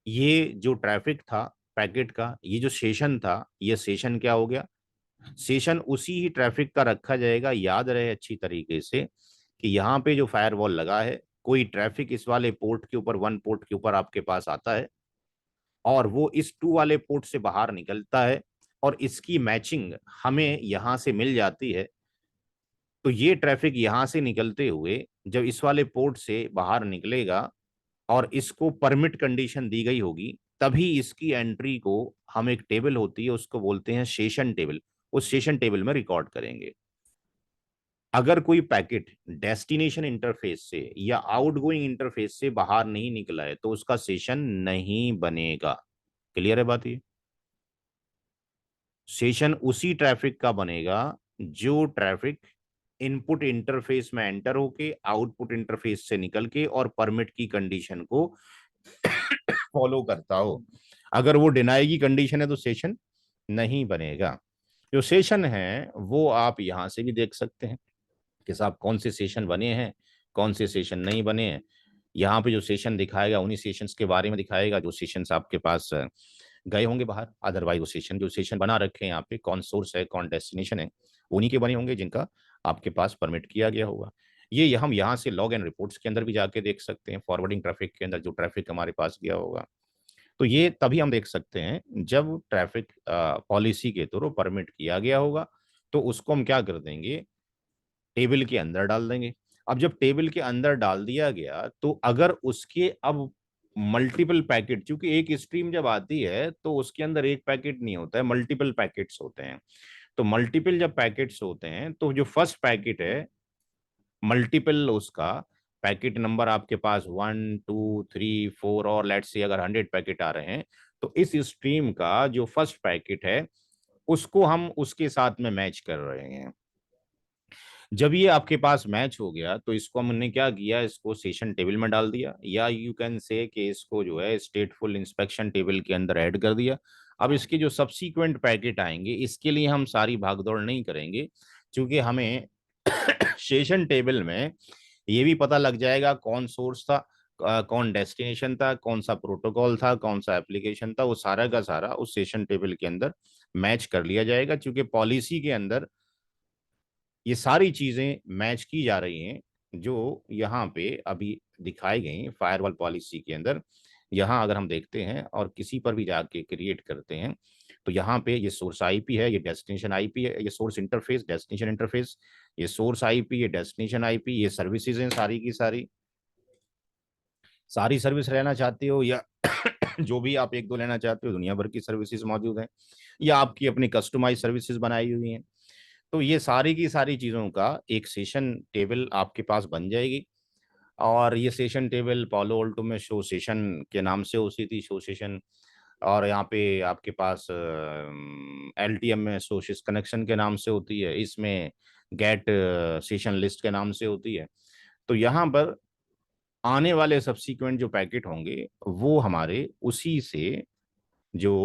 ये जो ट्रैफिक था पैकेट का, ये जो सेशन था, ये सेशन क्या हो गया, सेशन उसी ही ट्रैफिक का रखा जाएगा। याद रहे अच्छी तरीके से कि यहाँ पे जो फायरवॉल लगा है, कोई ट्रैफिक इस वाले पोर्ट के ऊपर, वन पोर्ट के ऊपर आपके पास आता है और वो इस टू वाले पोर्ट से बाहर निकलता है और इसकी मैचिंग हमें यहाँ से मिल जाती है। तो ये ट्रैफिक यहाँ से निकलते हुए जब इस वाले पोर्ट से बाहर निकलेगा और इसको परमिट कंडीशन दी गई होगी, तभी इसकी एंट्री को हम एक टेबल होती है उसको बोलते हैं सेशन टेबल, उस सेशन टेबल में रिकॉर्ड करेंगे। अगर कोई पैकेट डेस्टिनेशन इंटरफेस से या आउटगोइंग इंटरफेस से बाहर नहीं निकला है तो उसका सेशन नहीं बनेगा। क्लियर है बात? ये सेशन उसी ट्रैफिक का बनेगा जो ट्रैफिक इनपुट इंटरफेस में एंटर होके आउटपुट इंटरफेस से निकल के और परमिट की कंडीशन को फॉलो करता हो। अगर वो डिनाई की कंडीशन है तो सेशन नहीं बनेगा। जो सेशन है वो आप यहां से भी देख सकते हैं कि साहब कौन से सेशन बने हैं, कौन से सेशन नहीं बने हैं। यहाँ पे जो सेशन दिखाएगा उन्हीं सेशंस के बारे में दिखाएगा जो सेशंस आपके पास गए होंगे बाहर। अदरवाइज वो सेशन जो सेशन बना रखे हैं यहाँ पे, कौन सोर्स है कौन डेस्टिनेशन है, उन्हीं के बने होंगे जिनका आपके पास परमिट किया गया होगा। ये हम यहाँ से लॉग एंड रिपोर्ट्स के अंदर भी जाके देख सकते हैं, फॉरवर्डिंग ट्रैफिक के अंदर जो ट्रैफिक हमारे पास गया होगा। तो ये तभी हम देख सकते हैं जब ट्रैफिक पॉलिसी के थ्रू परमिट किया गया होगा, तो उसको हम क्या कर देंगे, टेबल के अंदर डाल देंगे। अब जब टेबल के अंदर डाल दिया गया तो अगर उसके अब मल्टीपल पैकेट, क्योंकि एक स्ट्रीम जब आती है तो उसके अंदर एक पैकेट नहीं होता है, मल्टीपल पैकेट्स होते हैं। तो मल्टीपल जब पैकेट्स होते हैं तो जो फर्स्ट पैकेट है, मल्टीपल उसका पैकेट नंबर आपके पास 1 2 3 4 और लेट्स से अगर 100 पैकेट आ रहे हैं, तो इस स्ट्रीम का जो फर्स्ट पैकेट है उसको हम उसके साथ में मैच कर रहे हैं। जब ये आपके पास मैच हो गया तो इसको हमने क्या किया, इसको सेशन टेबल में डाल दिया, या यू कैन से कि इसको जो है स्टेटफुल इंस्पेक्शन टेबल के अंदर ऐड कर दिया। अब इसके जो सब्सीक्वेंट पैकेट आएंगे इसके लिए हम सारी भागदौड़ नहीं करेंगे, क्योंकि हमें सेशन टेबल में ये भी पता लग जाएगा कौन सोर्स था, कौन डेस्टिनेशन था, कौन सा प्रोटोकॉल था, कौन सा एप्लीकेशन था, वो सारा का सारा उस सेशन टेबल के अंदर मैच कर लिया जाएगा। क्योंकि पॉलिसी के अंदर ये सारी चीजें मैच की जा रही हैं जो यहाँ पे अभी दिखाई गई फायरवॉल पॉलिसी के अंदर। यहाँ अगर हम देखते हैं और किसी पर भी जाके क्रिएट करते हैं तो यहाँ पे ये सोर्स आईपी है, ये डेस्टिनेशन आईपी है, ये सोर्स इंटरफेस डेस्टिनेशन इंटरफेस, ये सोर्स आईपी, ये डेस्टिनेशन आईपी, ये सर्विसेज हैं सारी की सारी। सारी सर्विस लेना चाहते हो या जो भी आप एक दो लेना चाहते हो, दुनिया भर की सर्विसेज मौजूद हैं, या आपकी अपनी कस्टमाइज सर्विसेज बनाई हुई हैं। तो ये सारी की सारी चीज़ों का एक सेशन टेबल आपके पास बन जाएगी। और ये सेशन टेबल पालो ऑल्टो में शो सेशन के नाम से होती थी, शो सेशन। और यहाँ पे आपके पास एलटीएम में सोर्सेस कनेक्शन के नाम से होती है, इसमें गेट सेशन लिस्ट के नाम से होती है। तो यहाँ पर आने वाले सब्सीक्वेंट जो पैकेट होंगे वो हमारे उसी से जो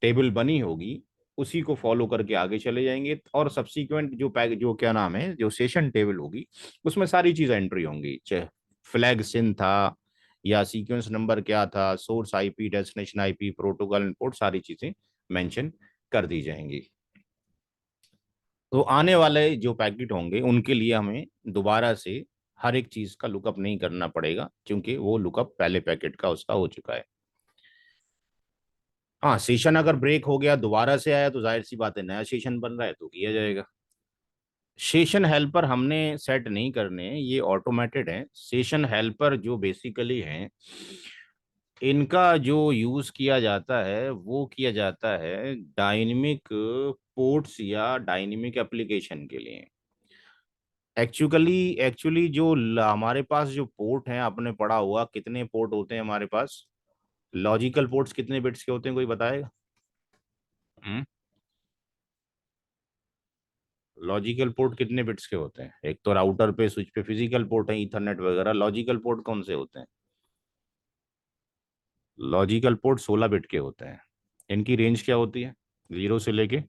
टेबल बनी होगी उसी को फॉलो करके आगे चले जाएंगे, और सब्सीक्वेंट जो पैक जो क्या नाम है जो सेशन टेबल होगी उसमें सारी चीजें एंट्री होंगी, चाहे फ्लैग सिन था या सीक्वेंस नंबर क्या था, source IP, destination IP, protocol input, सारी चीजें मेंशन कर दी जाएंगी। तो आने वाले जो पैकेट होंगे उनके लिए हमें दोबारा से हर एक चीज का लुकअप नहीं करना पड़ेगा, क्योंकि वो लुकअप पहले पैकेट का उसका हो चुका है। हाँ, सेशन अगर ब्रेक हो गया दोबारा से आया तो जाहिर सी बात है नया सेशन बन रहा है तो किया जाएगा। सेशन हेल्पर हमने सेट नहीं करने, ये ऑटोमेटेड है। सेशन हेल्पर जो बेसिकली हैं, इनका जो यूज किया जाता है वो किया जाता है डायनेमिक पोर्ट्स या डायनेमिक एप्लीकेशन के लिए। एक्चुअली एक्चुअली जो हमारे पास जो पोर्ट है, आपने पढ़ा हुआ कितने पोर्ट होते हैं हमारे पास, लॉजिकल पोर्ट्स कितने बिट्स के होते हैं, कोई बताएगा? हम्म लॉजिकल पोर्ट कितने बिट्स के होते हैं? एक तो राउटर पे स्विच पे फिजिकल पोर्ट है, ईथरनेट वगैरह। लॉजिकल पोर्ट कौन से होते हैं? लॉजिकल पोर्ट 16 बिट के होते हैं। इनकी रेंज क्या होती है? 0 से लेके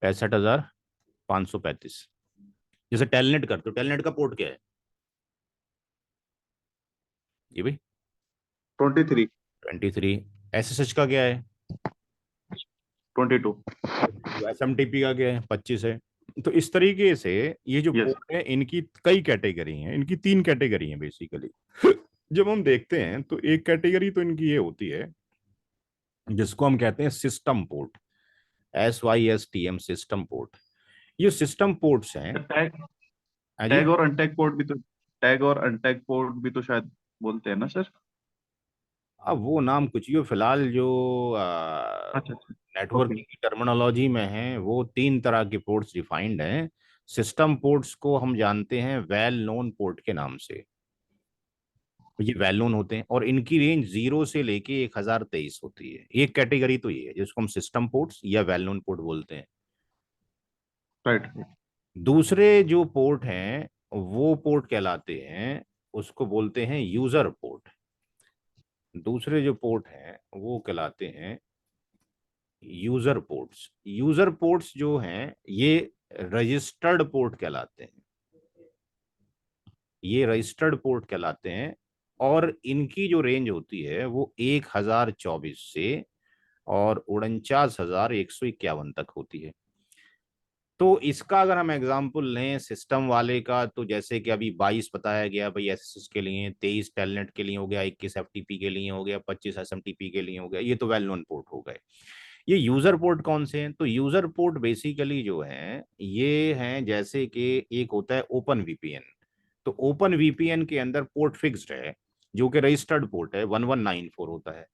65,535। जैसे टेलनेट करते हो, टेलनेट का पोर्ट क्या है ये भाई? 23, 23। एसएसएच का क्या है? 22। एसएमटीपी का क्या है? 25 है। तो इस तरीके से ये जो यस। पोर्ट है इनकी कई कैटेगरी हैं, इनकी 3 कैटेगरी हैं बेसिकली। जब हम देखते हैं तो एक कैटेगरी तो इनकी ये होती है जिसको हम कहते हैं system port, SYSTM, system port. ये सिस्टम पोर्ट्स हैं। टैग हाँ जी। टैग और अनटैग पोर्ट भी तो, टैग और अनटैग पोर्ट भी तो शायद बोलते हैं ना सर? अब वो नाम कुछ ही हो, फिलहाल जो अच्छा अच्छा। ओके। नेटवर्किंग की टर्मिनोलॉजी में है वो 3 तरह के पोर्ट्स डिफाइंड हैं। सिस्टम पोर्ट्स को हम जानते हैं वेल नोन पोर्ट के नाम से, ये वेल नोन होते हैं, और इनकी रेंज 0 से लेके 1023 होती है। एक कैटेगरी तो ये है जिसको हम सिस्टम पोर्ट्स या वेल नोन पोर्ट बोलते हैं। राइट। दूसरे जो पोर्ट हैं वो पोर्ट कहलाते हैं, उसको बोलते हैं यूजर पोर्ट। दूसरे जो पोर्ट हैं वो कहलाते हैं यूजर पोर्ट्स। यूजर पोर्ट्स जो हैं ये रजिस्टर्ड पोर्ट कहलाते हैं, ये रजिस्टर्ड पोर्ट कहलाते हैं। और इनकी जो रेंज होती है वो 1024 से और 49,151 तक होती है। तो इसका अगर हम एग्जांपल लें सिस्टम वाले का, तो जैसे कि अभी 22 बताया गया भाई एसएसएस के लिए, 23 टेलनेट के लिए हो गया, 21 एफटीपी के लिए हो गया, 25 एसएमटीपी के लिए हो गया, ये तो वेल नोन पोर्ट हो गए। ये यूजर पोर्ट कौन से हैं? तो यूजर पोर्ट बेसिकली जो है ये हैं, जैसे कि एक होता है ओपन वीपीएन। तो ओपन वीपीएन के अंदर पोर्ट फिक्स्ड है जो कि रजिस्टर्ड पोर्ट है, 1194 होता है।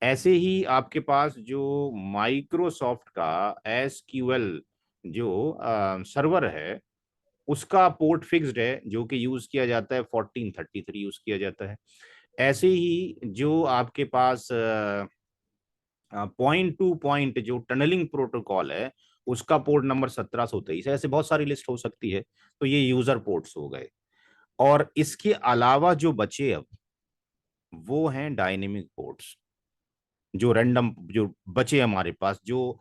ऐसे ही आपके पास जो माइक्रोसॉफ्ट का एसक्यूएल जो सर्वर है उसका पोर्ट फिक्स्ड है जो कि यूज किया जाता है 1433 यूज किया जाता है। ऐसे ही जो आपके पास पॉइंट टू पॉइंट जो टनलिंग प्रोटोकॉल है उसका पोर्ट नंबर 1723 है। ऐसे बहुत सारी लिस्ट हो सकती है। तो ये यूजर पोर्ट्स हो गए। और इसके अलावा जो बचे अब वो हैं डायनेमिक पोर्ट्स, जो रैंडम जो बचे हमारे पास, जो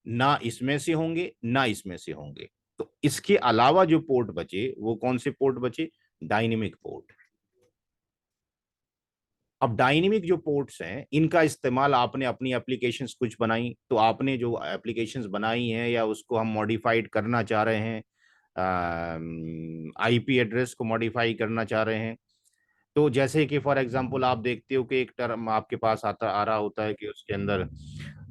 ना इसमें से होंगे ना इसमें से होंगे। तो इसके अलावा जो पोर्ट बचे वो कौन से पोर्ट बचे? Dynamic port. अब डायनेमिक जो पोर्ट्स हैं इनका इस्तेमाल आपने अपनी एप्लीकेशंस कुछ बनाई, तो आपने जो एप्लीकेशंस बनाई हैं या उसको हम मॉडिफाइड करना चाह रहे हैं, आईपी एड्रेस को मॉडिफाई करना चाह रहे हैं, तो जैसे कि फॉर एग्जांपल आप देखते हो कि एक टर्म आपके पास आ रहा होता है कि उसके अंदर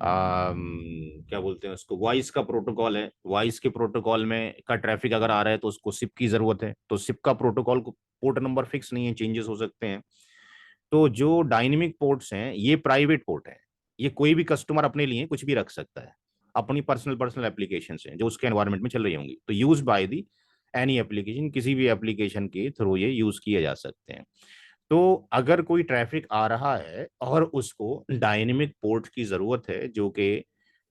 क्या बोलते हैं उसको, वॉइस का प्रोटोकॉल है। वॉइस के प्रोटोकॉल में का ट्रैफिक अगर आ रहा है तो उसको सिप की जरूरत है, तो सिप का प्रोटोकॉल को पोर्ट नंबर फिक्स नहीं है, चेंजेस हो सकते हैं। तो जो डायनेमिक पोर्ट्स हैं ये प्राइवेट पोर्ट हैं, ये कोई भी कस्टमर अपने लिए कुछ भी रख सकता है, अपनी पर्सनल पर्सनल एप्लीकेशन हैं जो उसके एनवायरनमेंट में चल रही होंगी। तो use by the any application, किसी भी एप्लीकेशन के थ्रू ये यूज किए जा सकते हैं। तो अगर कोई ट्रैफिक आ रहा है और उसको डायनेमिक पोर्ट की जरूरत है जो कि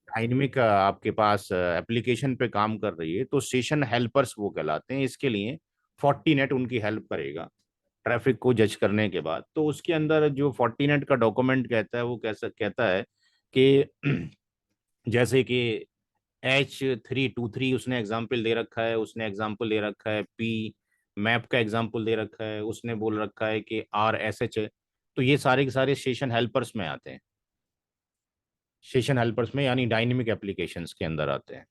डायनेमिक आपके पास एप्लीकेशन पे काम कर रही है, तो सेशन हेल्पर्स वो कहलाते हैं। इसके लिए फोर्टीनेट उनकी हेल्प करेगा ट्रैफिक को जज करने के बाद। तो उसके अंदर जो फोर्टीनेट का डॉक्यूमेंट कहता है वो कैसा कहता है कि जैसे कि H323 उसने एग्जाम्पल दे रखा है, उसने एग्जाम्पल दे रखा है P मैप का एग्जाम्पल दे रखा है, उसने बोल रखा है कि RSH है। तो ये सारे के सारे सेशन हेल्पर्स में आते हैं, सेशन हेल्पर्स में यानी डायनेमिक एप्लीकेशंस के अंदर आते हैं।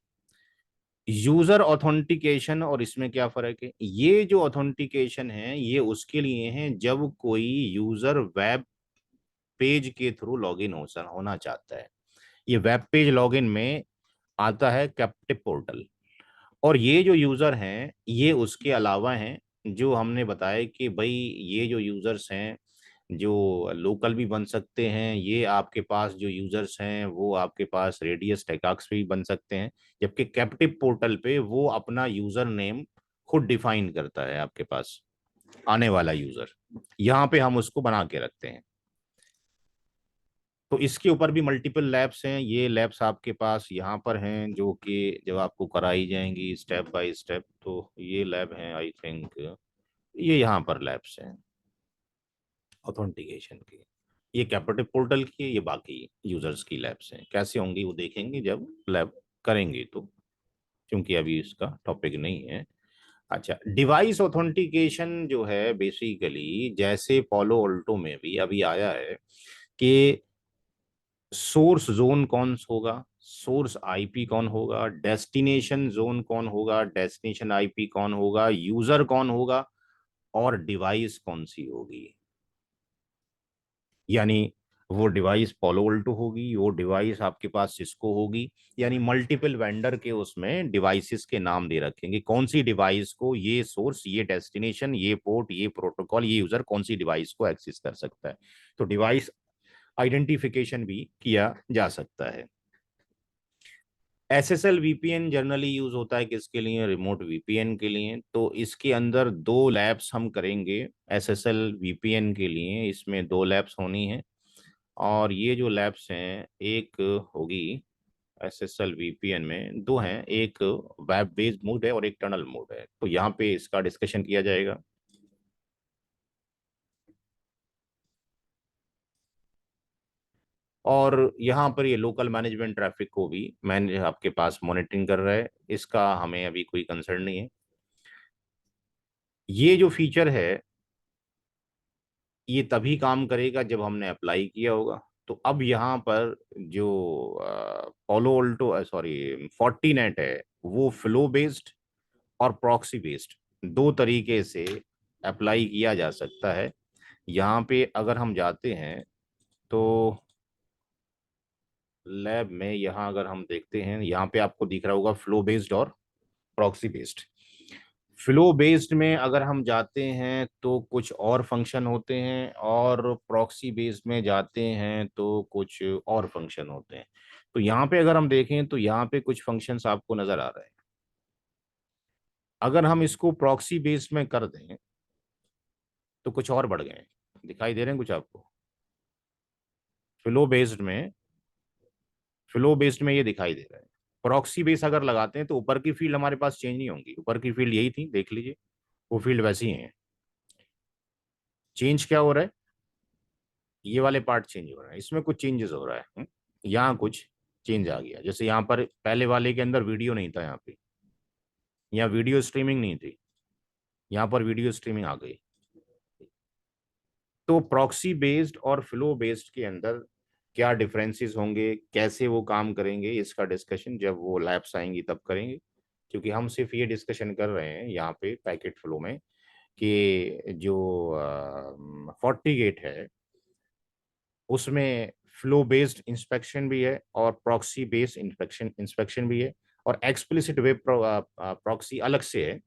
यूजर ऑथेंटिकेशन और इसमें क्या फर्क है? ये जो ऑथेंटिकेशन है ये उसके लिए है जब कोई यूजर वेब पेज के थ्रू लॉगिन होना चाहता है। ये वेब पेज लॉगिन में आता है कैप्टिव पोर्टल। और ये जो यूजर हैं ये उसके अलावा हैं, जो हमने बताया कि भाई ये जो यूजर्स हैं जो लोकल भी बन सकते हैं, ये आपके पास जो यूजर्स हैं वो आपके पास रेडियस टेक्सास पे भी बन सकते हैं। जबकि कैप्टिव पोर्टल पे वो अपना यूजर नेम खुद डिफाइन करता है आपके पास आने वाला यूजर, यहाँ पे हम उसको बना के रखते हैं। तो इसके ऊपर भी मल्टीपल लैब्स हैं। ये लैब्स आपके पास यहाँ पर हैं जो कि जब आपको कराई जाएंगी स्टेप बाय स्टेप। तो ये लैब हैं, आई थिंक ये यहाँ पर लैब्स हैं ऑथेंटिकेशन की। ये कैपिटल पोर्टल की है, ये बाकी यूजर्स की लैब्स हैं। कैसे होंगी वो देखेंगे जब लैब करेंगे तो, क्योंकि अभी इसका टॉपिक नहीं है। अच्छा, डिवाइस ऑथेंटिकेशन जो है बेसिकली जैसे पोलो ऑल्टो में भी अभी आया है कि सोर्स जोन कौन होगा, सोर्स आईपी कौन होगा, डेस्टिनेशन जोन कौन होगा, डेस्टिनेशन आईपी कौन होगा, यूजर कौन होगा, और डिवाइस कौन सी होगी। यानी वो डिवाइस पोलो वोल्टो होगी, वो डिवाइस आपके पास सिस्को होगी। यानी मल्टीपल वेंडर के उसमें डिवाइसेस के नाम दे रखेंगे, कौन सी डिवाइस को ये सोर्स, ये डेस्टिनेशन, ये पोर्ट, ये प्रोटोकॉल, ये यूजर कौन सी डिवाइस को एक्सेस कर सकता है। तो डिवाइस आइडेंटिफिकेशन भी किया जा सकता है। SSL VPN जनरली यूज होता है किसके लिए? रिमोट VPN के लिए। तो इसके अंदर दो लैब्स हम करेंगे SSL VPN के लिए, इसमें दो लैब्स होनी है। और ये जो लैब्स हैं, एक होगी SSL VPN में, दो हैं, एक वेब बेस्ड मोड है और एक टनल मोड है। तो यहाँ पे इसका डिस्कशन किया जाएगा। और यहाँ पर ये लोकल मैनेजमेंट ट्रैफिक को भी मैंने आपके पास मॉनिटरिंग कर रहा है, इसका हमें अभी कोई कंसर्न नहीं है। ये जो फीचर है ये तभी काम करेगा जब हमने अप्लाई किया होगा। तो अब यहाँ पर जो पोलो ऑल्टो सॉरी फोर्टीनेट है वो फ्लो बेस्ड और प्रॉक्सी बेस्ड दो तरीके से अप्लाई किया जा सकता है। यहाँ पे अगर हम जाते हैं तो लैब में, यहाँ अगर हम देखते हैं, यहाँ पे आपको दिख रहा होगा फ्लो बेस्ड और प्रॉक्सी बेस्ड। फ्लो बेस्ड में अगर हम जाते हैं तो कुछ और फंक्शन होते हैं, और प्रॉक्सी बेस्ड में जाते हैं तो कुछ और फंक्शन होते हैं। तो यहाँ पे अगर हम देखें तो यहाँ पे कुछ फंक्शंस आपको नजर आ रहे हैं। अगर हम इसको प्रॉक्सी बेस्ड में कर दें तो कुछ और बढ़ गए हैं, दिखाई दे रहे हैं कुछ आपको? फ्लो बेस्ड में, फ्लो बेस्ड में ये दिखाई दे रहा है। प्रॉक्सी बेस अगर लगाते हैं तो ऊपर की फील्ड हमारे पास चेंज नहीं होंगी, ऊपर की फील्ड यही थी, देख लीजिए वो फील्ड वैसी ही है। चेंज क्या हो रहा है? ये वाले पार्ट चेंज हो रहा है, इसमें कुछ चेंजेस हो रहा है। यहाँ कुछ चेंज आ गया, जैसे यहाँ पर पहले वाले के अंदर वीडियो नहीं था, यहाँ पे यहाँ वीडियो स्ट्रीमिंग नहीं थी, यहाँ पर वीडियो स्ट्रीमिंग आ गई। तो प्रॉक्सी बेस्ड और फ्लो बेस्ड के अंदर क्या डिफरेंसेस होंगे, कैसे वो काम करेंगे, इसका डिस्कशन जब वो लैब्स आएंगी तब करेंगे। क्योंकि हम सिर्फ ये डिस्कशन कर रहे हैं यहाँ पे पैकेट फ्लो में कि जो 40 गेट है उसमें फ्लो बेस्ड इंस्पेक्शन भी है और प्रॉक्सी बेस्ड इंस्पेक्शन इंस्पेक्शन भी है, और एक्सप्लिसिट वेब प्रॉक्सी अलग से है,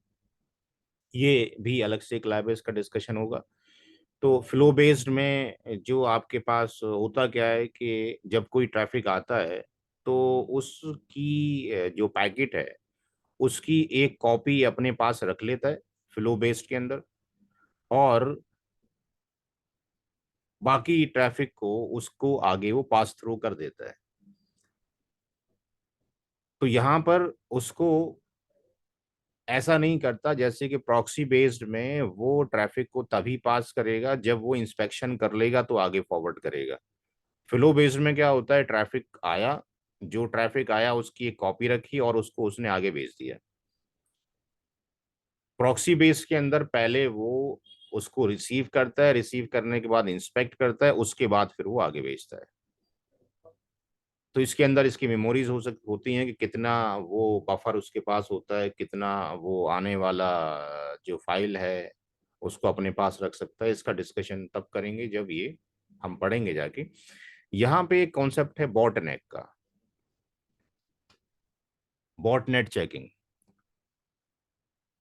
ये भी अलग से एक लैब है, इसका डिस्कशन होगा। तो फ्लो बेस्ड में जो आपके पास होता क्या है कि जब कोई ट्रैफिक आता है तो उसकी जो पैकेट है उसकी एक कॉपी अपने पास रख लेता है फ्लो बेस्ड के अंदर, और बाकी ट्रैफिक को उसको आगे वो पास थ्रू कर देता है। तो यहाँ पर उसको ऐसा नहीं करता, जैसे कि प्रॉक्सी बेस्ड में वो ट्रैफिक को तभी पास करेगा जब वो इंस्पेक्शन कर लेगा तो आगे फॉरवर्ड करेगा। फ्लो बेस्ड में क्या होता है, ट्रैफिक आया जो ट्रैफिक आया उसकी एक कॉपी रखी और उसको उसने आगे भेज दिया। प्रॉक्सी बेस के अंदर पहले वो उसको रिसीव करता है, रिसीव करने के बाद इंस्पेक्ट करता है, उसके बाद फिर वो आगे भेजता है। तो इसके अंदर इसकी मेमोरीज होती हैं कि कितना वो बफर उसके पास होता है, कितना वो आने वाला जो फाइल है उसको अपने पास रख सकता है। इसका डिस्कशन तब करेंगे जब ये हम पढ़ेंगे जाके। यहाँ पे एक कॉन्सेप्ट है बॉटनेट का, बॉटनेट चेकिंग।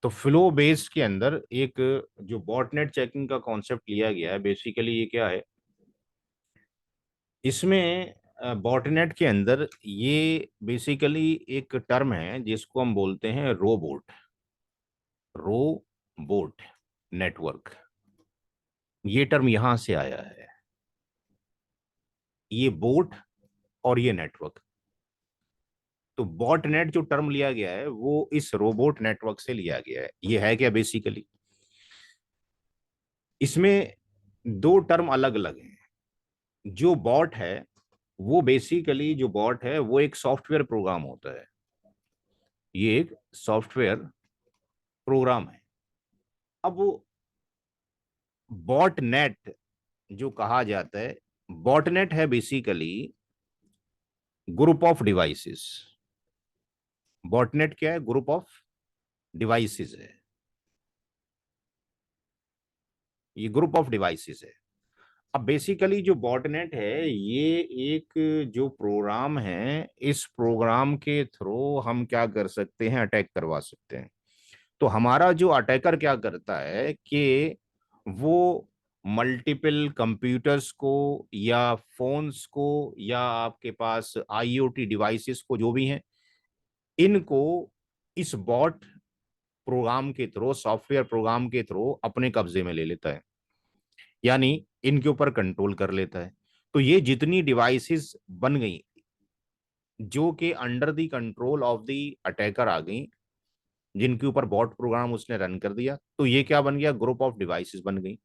तो फ्लो बेस्ड के अंदर एक जो बॉटनेट चेकिंग का कॉन्सेप्ट लिया गया है, बेसिकली ये क्या है, इसमें बॉटनेट के अंदर ये बेसिकली एक टर्म है जिसको हम बोलते हैं रोबोट, रोबोट नेटवर्क। ये टर्म यहां से आया है, ये बोट और ये नेटवर्क। तो बॉटनेट जो टर्म लिया गया है वो इस रोबोट नेटवर्क से लिया गया है। ये है क्या बेसिकली, इसमें दो टर्म अलग अलग हैं। जो बॉट है वो बेसिकली, जो बॉट है वो एक सॉफ्टवेयर प्रोग्राम होता है, ये एक सॉफ्टवेयर प्रोग्राम है। अब वो बॉटनेट जो कहा जाता है, बॉटनेट है basically group of devices. Botnet क्या है, ग्रुप ऑफ डिवाइसेस है, ये ग्रुप ऑफ डिवाइसेस है। अब बेसिकली जो बॉटनेट है ये एक जो प्रोग्राम है, इस प्रोग्राम के थ्रू हम क्या कर सकते हैं, अटैक करवा सकते हैं। तो हमारा जो अटैकर क्या करता है कि वो मल्टीपल कंप्यूटर्स को या फोन्स को या आपके पास आईओटी डिवाइसेस को, जो भी हैं, इनको इस बॉट प्रोग्राम के थ्रू, सॉफ्टवेयर प्रोग्राम के थ्रू अपने कब्जे में ले लेता है, यानी इनके ऊपर कंट्रोल कर लेता है। तो ये जितनी डिवाइसेस बन गई जो कि under the control of the attacker आ गई, जिनके ऊपर बॉट प्रोग्राम उसने रन कर दिया, तो ये क्या बन गया, ग्रुप ऑफ डिवाइसेस बन गई।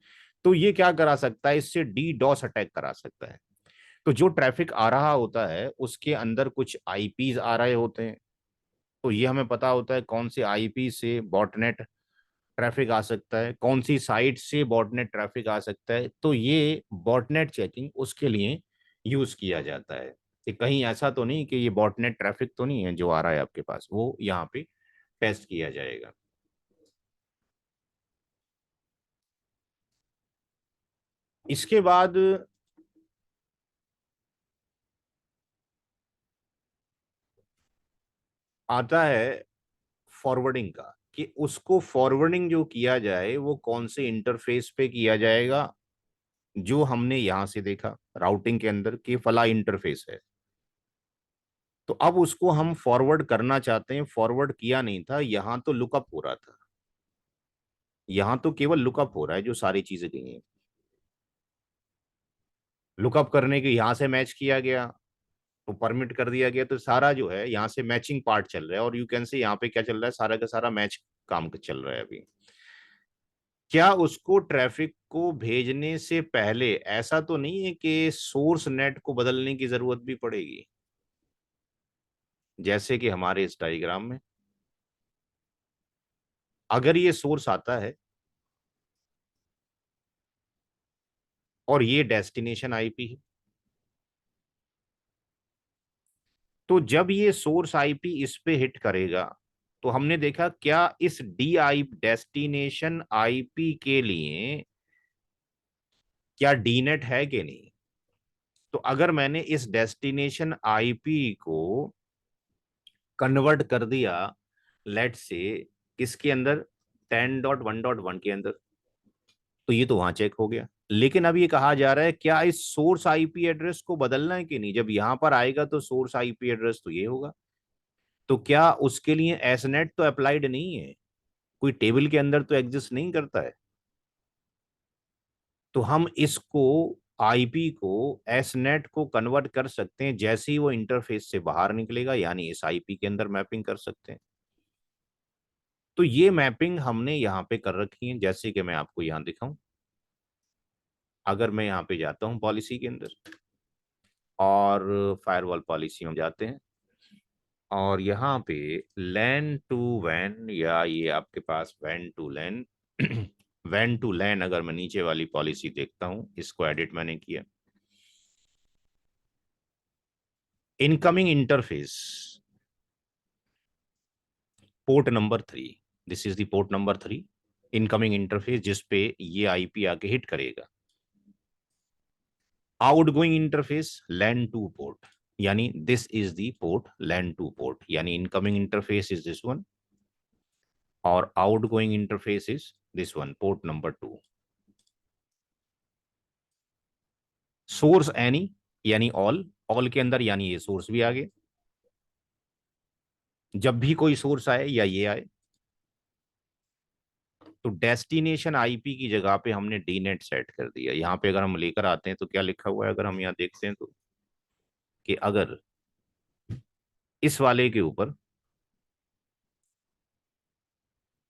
तो ये क्या करा सकता है, इससे डी डॉस अटैक करा सकता है। तो जो ट्रैफिक आ रहा होता है उसके अंदर कुछ आईपीज आ रहे होते हैं, तो ये हमें पता होता है कौन से आईपी से बॉटनेट ट्रैफिक आ सकता है, कौन सी साइट से बॉटनेट ट्रैफिक आ सकता है। तो ये बॉटनेट चेकिंग उसके लिए यूज किया जाता है कि कहीं ऐसा तो नहीं कि ये बॉटनेट ट्रैफिक तो नहीं है जो आ रहा है आपके पास, वो यहाँ पे टेस्ट किया जाएगा। इसके बाद आता है फॉरवर्डिंग का, कि उसको फॉरवर्डिंग जो किया जाए वो कौन से इंटरफेस पे किया जाएगा। जो हमने यहां से देखा राउटिंग के अंदर कि फला इंटरफेस है, तो अब उसको हम फॉरवर्ड करना चाहते हैं। फॉरवर्ड किया नहीं था, यहां तो लुकअप हो रहा था, यहां तो केवल लुकअप हो रहा है, जो सारी चीजें गई हैं लुकअप करने के, यहां से मैच किया गया तो परमिट कर दिया गया, तो सारा जो है यहाँ से मैचिंग पार्ट चल रहा है। और यू कैन से यहाँ पे क्या चल रहा है, सारा का सारा मैच काम चल रहा है अभी। क्या उसको ट्रैफिक को भेजने से पहले ऐसा तो नहीं है कि सोर्स नेट को बदलने की जरूरत भी पड़ेगी, जैसे कि हमारे इस डायग्राम में अगर ये सोर्स आता है और ये डेस्टिनेशन आईपी है, तो जब ये सोर्स आईपी इस पे हिट करेगा, तो हमने देखा क्या इस डी आई डेस्टिनेशन आईपी के लिए क्या डीनेट है कि नहीं। तो अगर मैंने इस डेस्टिनेशन आईपी को कन्वर्ट कर दिया, लेट से किसके अंदर, 10.1.1 के अंदर, तो ये तो वहां चेक हो गया। लेकिन अब ये कहा जा रहा है क्या इस सोर्स आईपी एड्रेस को बदलना है कि नहीं। जब यहां पर आएगा तो सोर्स आईपी एड्रेस तो ये होगा, तो क्या उसके लिए एसनेट तो अप्लाइड नहीं है, कोई टेबल के अंदर तो एग्जिस्ट नहीं करता है। तो हम इसको आईपी को एसनेट को कन्वर्ट कर सकते हैं, जैसे ही वो इंटरफेस से बाहर निकलेगा, यानी इस आईपी के अंदर मैपिंग कर सकते हैं। तो ये मैपिंग हमने यहाँ पे कर रखी है, जैसे कि मैं आपको यहाँ दिखाऊं। अगर मैं यहाँ पे जाता हूँ पॉलिसी के अंदर और फायरवॉल पॉलिसी में जाते हैं, और यहाँ पे लैन टू वैन, या ये आपके पास van to LAN van to लैन, अगर मैं नीचे वाली पॉलिसी देखता हूं, इसको एडिट मैंने किया। Incoming interface port number 3, this is the port number 3, incoming interface जिस पे ये आईपी आके हिट करेगा। Outgoing interface LAN two port, यानी this is the port LAN two port, यानी incoming interface is this one और outgoing interface is this one, port number 2। Source any यानी ऑल, ऑल के अंदर यानी ये सोर्स भी आगे, जब भी कोई सोर्स आए या ये आए तो डेस्टिनेशन आईपी की जगह पे हमने डीनेट सेट कर दिया। यहाँ पे अगर हम लेकर आते हैं तो क्या लिखा हुआ है, अगर हम यहाँ देखते हैं तो, कि अगर इस वाले के ऊपर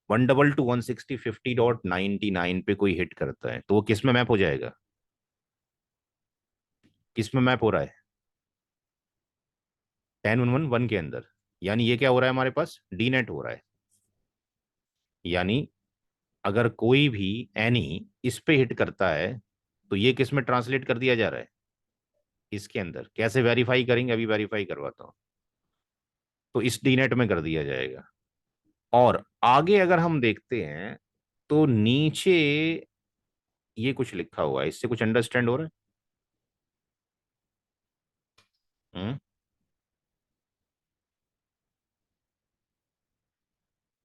122.160.50.99 पे कोई हिट करता है तो वो किस में मैप हो जाएगा, किस में मैप हो रहा है, 10.1.1 के अंदर, यानी ये क्या हो रहा है हमारे पास, डीनेट हो रहा है। यानी अगर कोई भी एनी इस पे हिट करता है तो ये किस में ट्रांसलेट कर दिया जा रहा है, इसके अंदर। कैसे वेरीफाई करेंगे, अभी वेरीफाई करवाता हूं। तो इस डीनेट में कर दिया जाएगा। और आगे अगर हम देखते हैं तो नीचे ये कुछ लिखा हुआ है, इससे कुछ अंडरस्टैंड हो रहा है?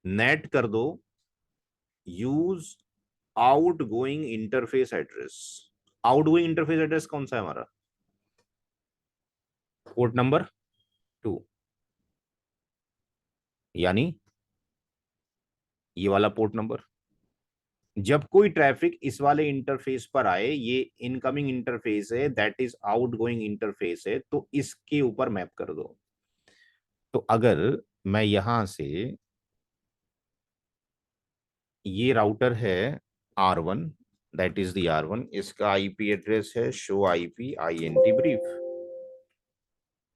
नेट कर दो use out going interface address. Out going interface address कौन सा है हमारा, पोर्ट नंबर 2, यानी ये वाला पोर्ट नंबर। जब कोई ट्रैफिक इस वाले इंटरफेस पर आए, ये इनकमिंग इंटरफेस है, दैट इज आउटगोइंग इंटरफेस है, तो इसके ऊपर मैप कर दो। तो अगर मैं यहां से, ये राउटर है R1, that is the R1, इसका आईपी एड्रेस है show IP INT brief,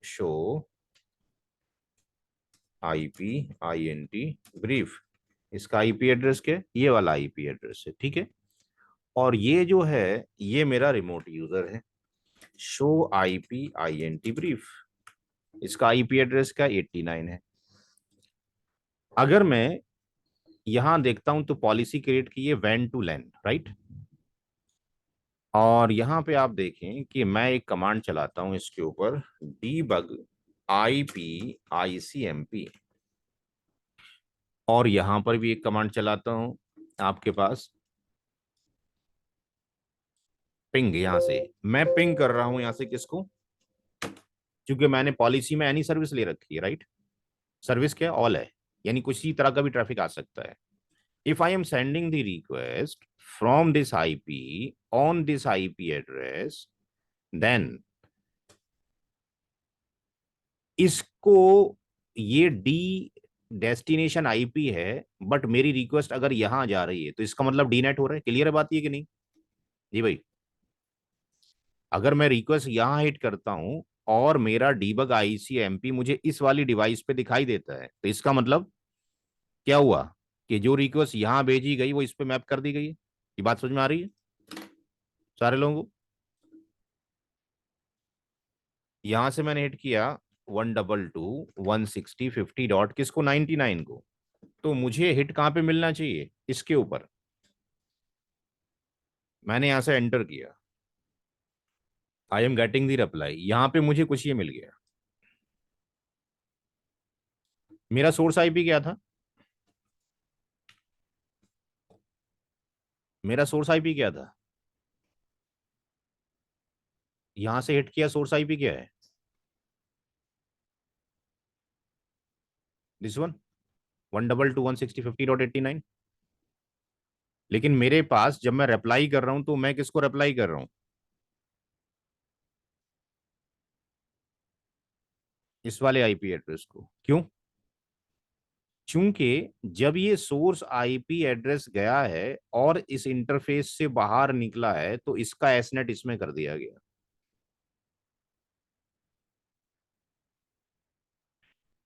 show IP INT brief, इसका आईपी एड्रेस क्या है, ये वाला आईपी एड्रेस है, ठीक है। और ये जो है ये मेरा रिमोट यूजर है, शो आईपी INT ब्रीफ, इसका आईपी एड्रेस का 89 है। अगर मैं यहां देखता हूं तो पॉलिसी क्रिएट की है वैन टू लैन, राइट। और यहां पे आप देखें कि मैं एक कमांड चलाता हूं इसके ऊपर, debug IPICMP, और यहां पर भी एक कमांड चलाता हूं आपके पास पिंग। यहां से मैं पिंग कर रहा हूं, यहां से किसको, क्योंकि मैंने पॉलिसी में एनी सर्विस ले रखी है, राइट। सर्विस क्या है, ऑल है, यानी किसी तरह का भी ट्रैफिक आ सकता है। If I am sending the request from this IP on this IP address, then इसको, ये डी डेस्टिनेशन आईपी है, बट मेरी रिक्वेस्ट अगर यहां जा रही है तो इसका मतलब डीनेट हो रहा है। क्लियर है बात ये कि नहीं जी भाई। अगर मैं रिक्वेस्ट यहां हिट करता हूं और मेरा डीबग ICMP मुझे इस वाली डिवाइस पे दिखाई देता है, तो इसका मतलब क्या हुआ, कि जो रिक्वेस्ट यहां भेजी गई वो इस पे मैप कर दी गई है। ये बात समझ में आ रही है सारे लोगों को। यहां से मैंने हिट किया 122.160.50 किसको, 99 को, तो मुझे हिट कहां पे मिलना चाहिए, इसके ऊपर। मैंने यहां से एंटर किया, I am getting the reply, यहां पे मुझे कुछ ये मिल गया। मेरा सोर्स आईपी क्या था, मेरा सोर्स आईपी क्या था, यहां से हिट किया, सोर्स आईपी क्या है, दिस वन, 122.160.50.89। लेकिन मेरे पास जब मैं रिप्लाई कर रहा हूं तो मैं किसको रिप्लाई कर रहा हूं, इस वाले आईपी एड्रेस को। क्यों, चूंकि जब ये सोर्स आईपी एड्रेस गया है और इस इंटरफेस से बाहर निकला है तो इसका एसनेट इसमें कर दिया गया।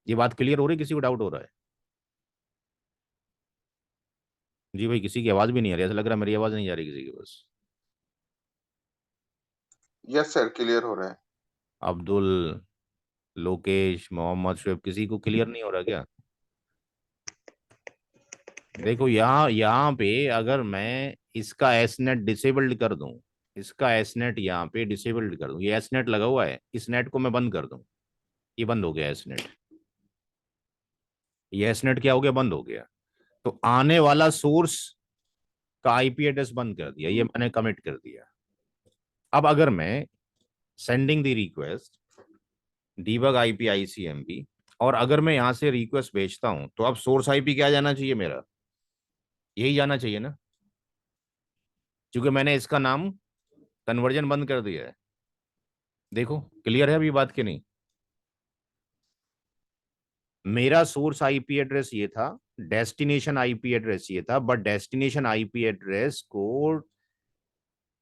ये बात क्लियर हो रही है? किसी को डाउट हो रहा है? जी भाई, किसी की आवाज भी नहीं आ रही, ऐसा लग रहा है मेरी आवाज नहीं जा रही किसी की बस। यस सर, क्लियर हो रहा है। अब्दुल, लोकेश, मोहम्मद, शुएब, किसी को क्लियर नहीं हो रहा क्या? देखो यहाँ यहाँ पे अगर मैं इसका एस नेट डिसेबल्ड कर दूं, इसका एस नेट यहाँ पे डिसेबल्ड कर दूं, ये एस नेट लगा हुआ है, इस नेट को मैं बंद कर दूं, ये बंद हो गया एस नेट। ये एस नेट क्या हो गया? बंद हो गया। तो आने वाला सोर्स का आईपी एड्रेस बंद कर दिया, ये मैंने कमिट कर दिया। अब अगर मैं sending the request debug IP ICMP, और अगर मैं यहां से रिक्वेस्ट भेजता हूं, तो अब सोर्स आईपी क्या जाना चाहिए मेरा? यही जाना चाहिए ना, क्योंकि मैंने इसका नाम कन्वर्जन बंद कर दिया है। देखो क्लियर है अभी बात की नहीं? मेरा सोर्स आईपी एड्रेस ये था, डेस्टिनेशन आईपी एड्रेस ये था, बट डेस्टिनेशन आईपी एड्रेस को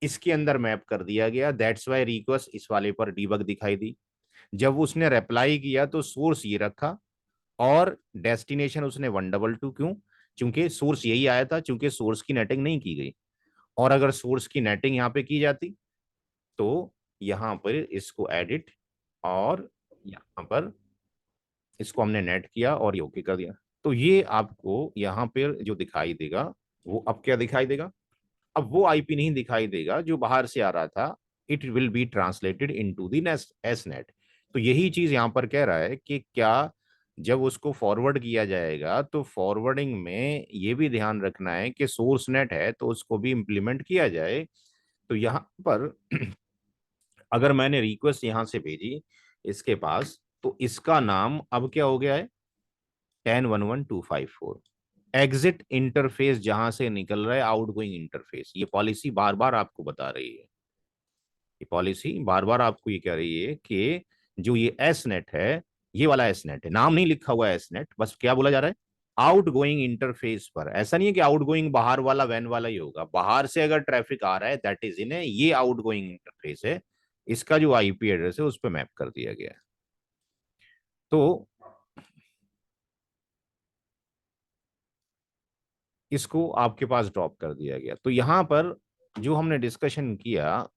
इसके अंदर मैप कर दिया गया, दैट्स वाई रिक्वेस्ट इस वाले पर डीबग दिखाई दी। जब उसने रिप्लाई किया तो सोर्स ये रखा, और डेस्टिनेशन उसने 122, क्यों? क्योंकि सोर्स यही आया था, क्योंकि सोर्स की नेटिंग नहीं की गई। और अगर सोर्स की नेटिंग यहाँ पे की जाती, तो यहाँ पर इसको एडिट, और यहाँ पर इसको हमने नेट किया और ये ओके कर दिया। तो ये आपको यहाँ पर जो दिखाई देगा, वो अब क्या दिखाई देगा? अब वो आईपी नहीं दिखाई देगा जो बाहर से आ रहा था, it will be translated into the nest S net. तो यही चीज यहां पर कह रहा है कि क्या जब उसको फॉरवर्ड किया जाएगा, तो फॉरवर्डिंग में ये भी ध्यान रखना है कि सोर्स नेट है तो उसको भी इंप्लीमेंट किया जाए। तो यहां पर अगर मैंने रिक्वेस्ट यहां से भेजी इसके पास, तो इसका नाम अब क्या हो गया है? 10.11.254। एग्जिट इंटरफेस जहां से निकल रहा है, आउटगोइंग इंटरफेस। ये पॉलिसी बार बार आपको बता रही है, ये पॉलिसी बार बार आपको ये कह रही है कि जो ये एस नेट है, ये वाला एस नेट है, नाम नहीं लिखा हुआ है एस नेट, बस क्या बोला जा रहा है? आउटगोइंग इंटरफेस पर। ऐसा नहीं है कि आउटगोइंग बाहर वाला वैन वाला ही होगा, बाहर से अगर ट्रैफिक आ रहा है दैट इज इन है, ये आउटगोइंग इंटरफेस है, इसका जो आईपी एड्रेस है उस पर मैप कर दिया गया है। तो इसको आपके पास ड्रॉप कर दिया गया। तो यहां पर जो हमने डिस्कशन किया,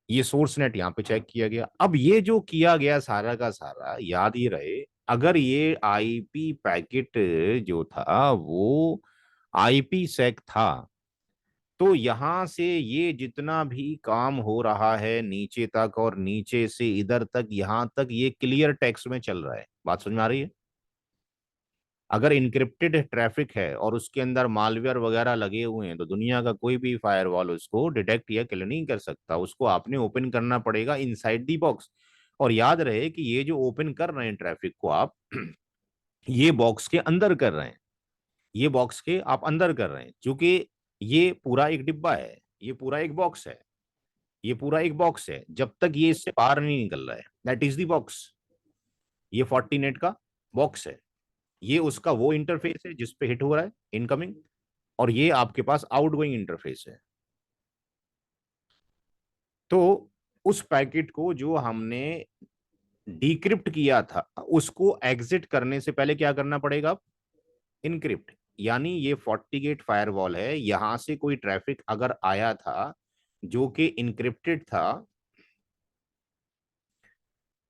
ये सोर्स नेट यहाँ पे चेक किया गया। अब ये जो किया गया सारा का सारा, याद ही रहे, अगर ये आईपी पैकेट जो था वो आईपी सेक था, तो यहां से ये जितना भी काम हो रहा है नीचे तक, और नीचे से इधर तक, यहां तक ये क्लियर टेक्स्ट में चल रहा है। बात समझ में आ रही है? अगर इनक्रिप्टेड ट्रैफिक है और उसके अंदर मालवेयर वगैरह लगे हुए हैं, तो दुनिया का कोई भी फायरवॉल उसको डिटेक्ट या किल नहीं कर सकता। उसको आपने ओपन करना पड़ेगा इनसाइड दी बॉक्स। और याद रहे कि ये जो ओपन कर रहे हैं ट्रैफिक को आप, ये बॉक्स के अंदर कर रहे हैं, ये बॉक्स के आप अंदर कर रहे हैं, क्योंकि ये पूरा एक डिब्बा है, ये पूरा एक बॉक्स है, ये पूरा एक बॉक्स है, जब तक ये इससे बाहर नहीं निकल रहा है, दैट इज द बॉक्स। ये 40 नेट का बॉक्स है, ये उसका वो इंटरफेस है जिस पे हिट हो रहा है इनकमिंग, और ये आपके पास आउटगोइंग इंटरफेस है। तो उस पैकेट को जो हमने डिक्रिप्ट किया था, उसको एग्जिट करने से पहले क्या करना पड़ेगा? इनक्रिप्ट। यानी ये 40 गेट फायरवॉल है, यहां से कोई ट्रैफिक अगर आया था जो कि इनक्रिप्टेड था,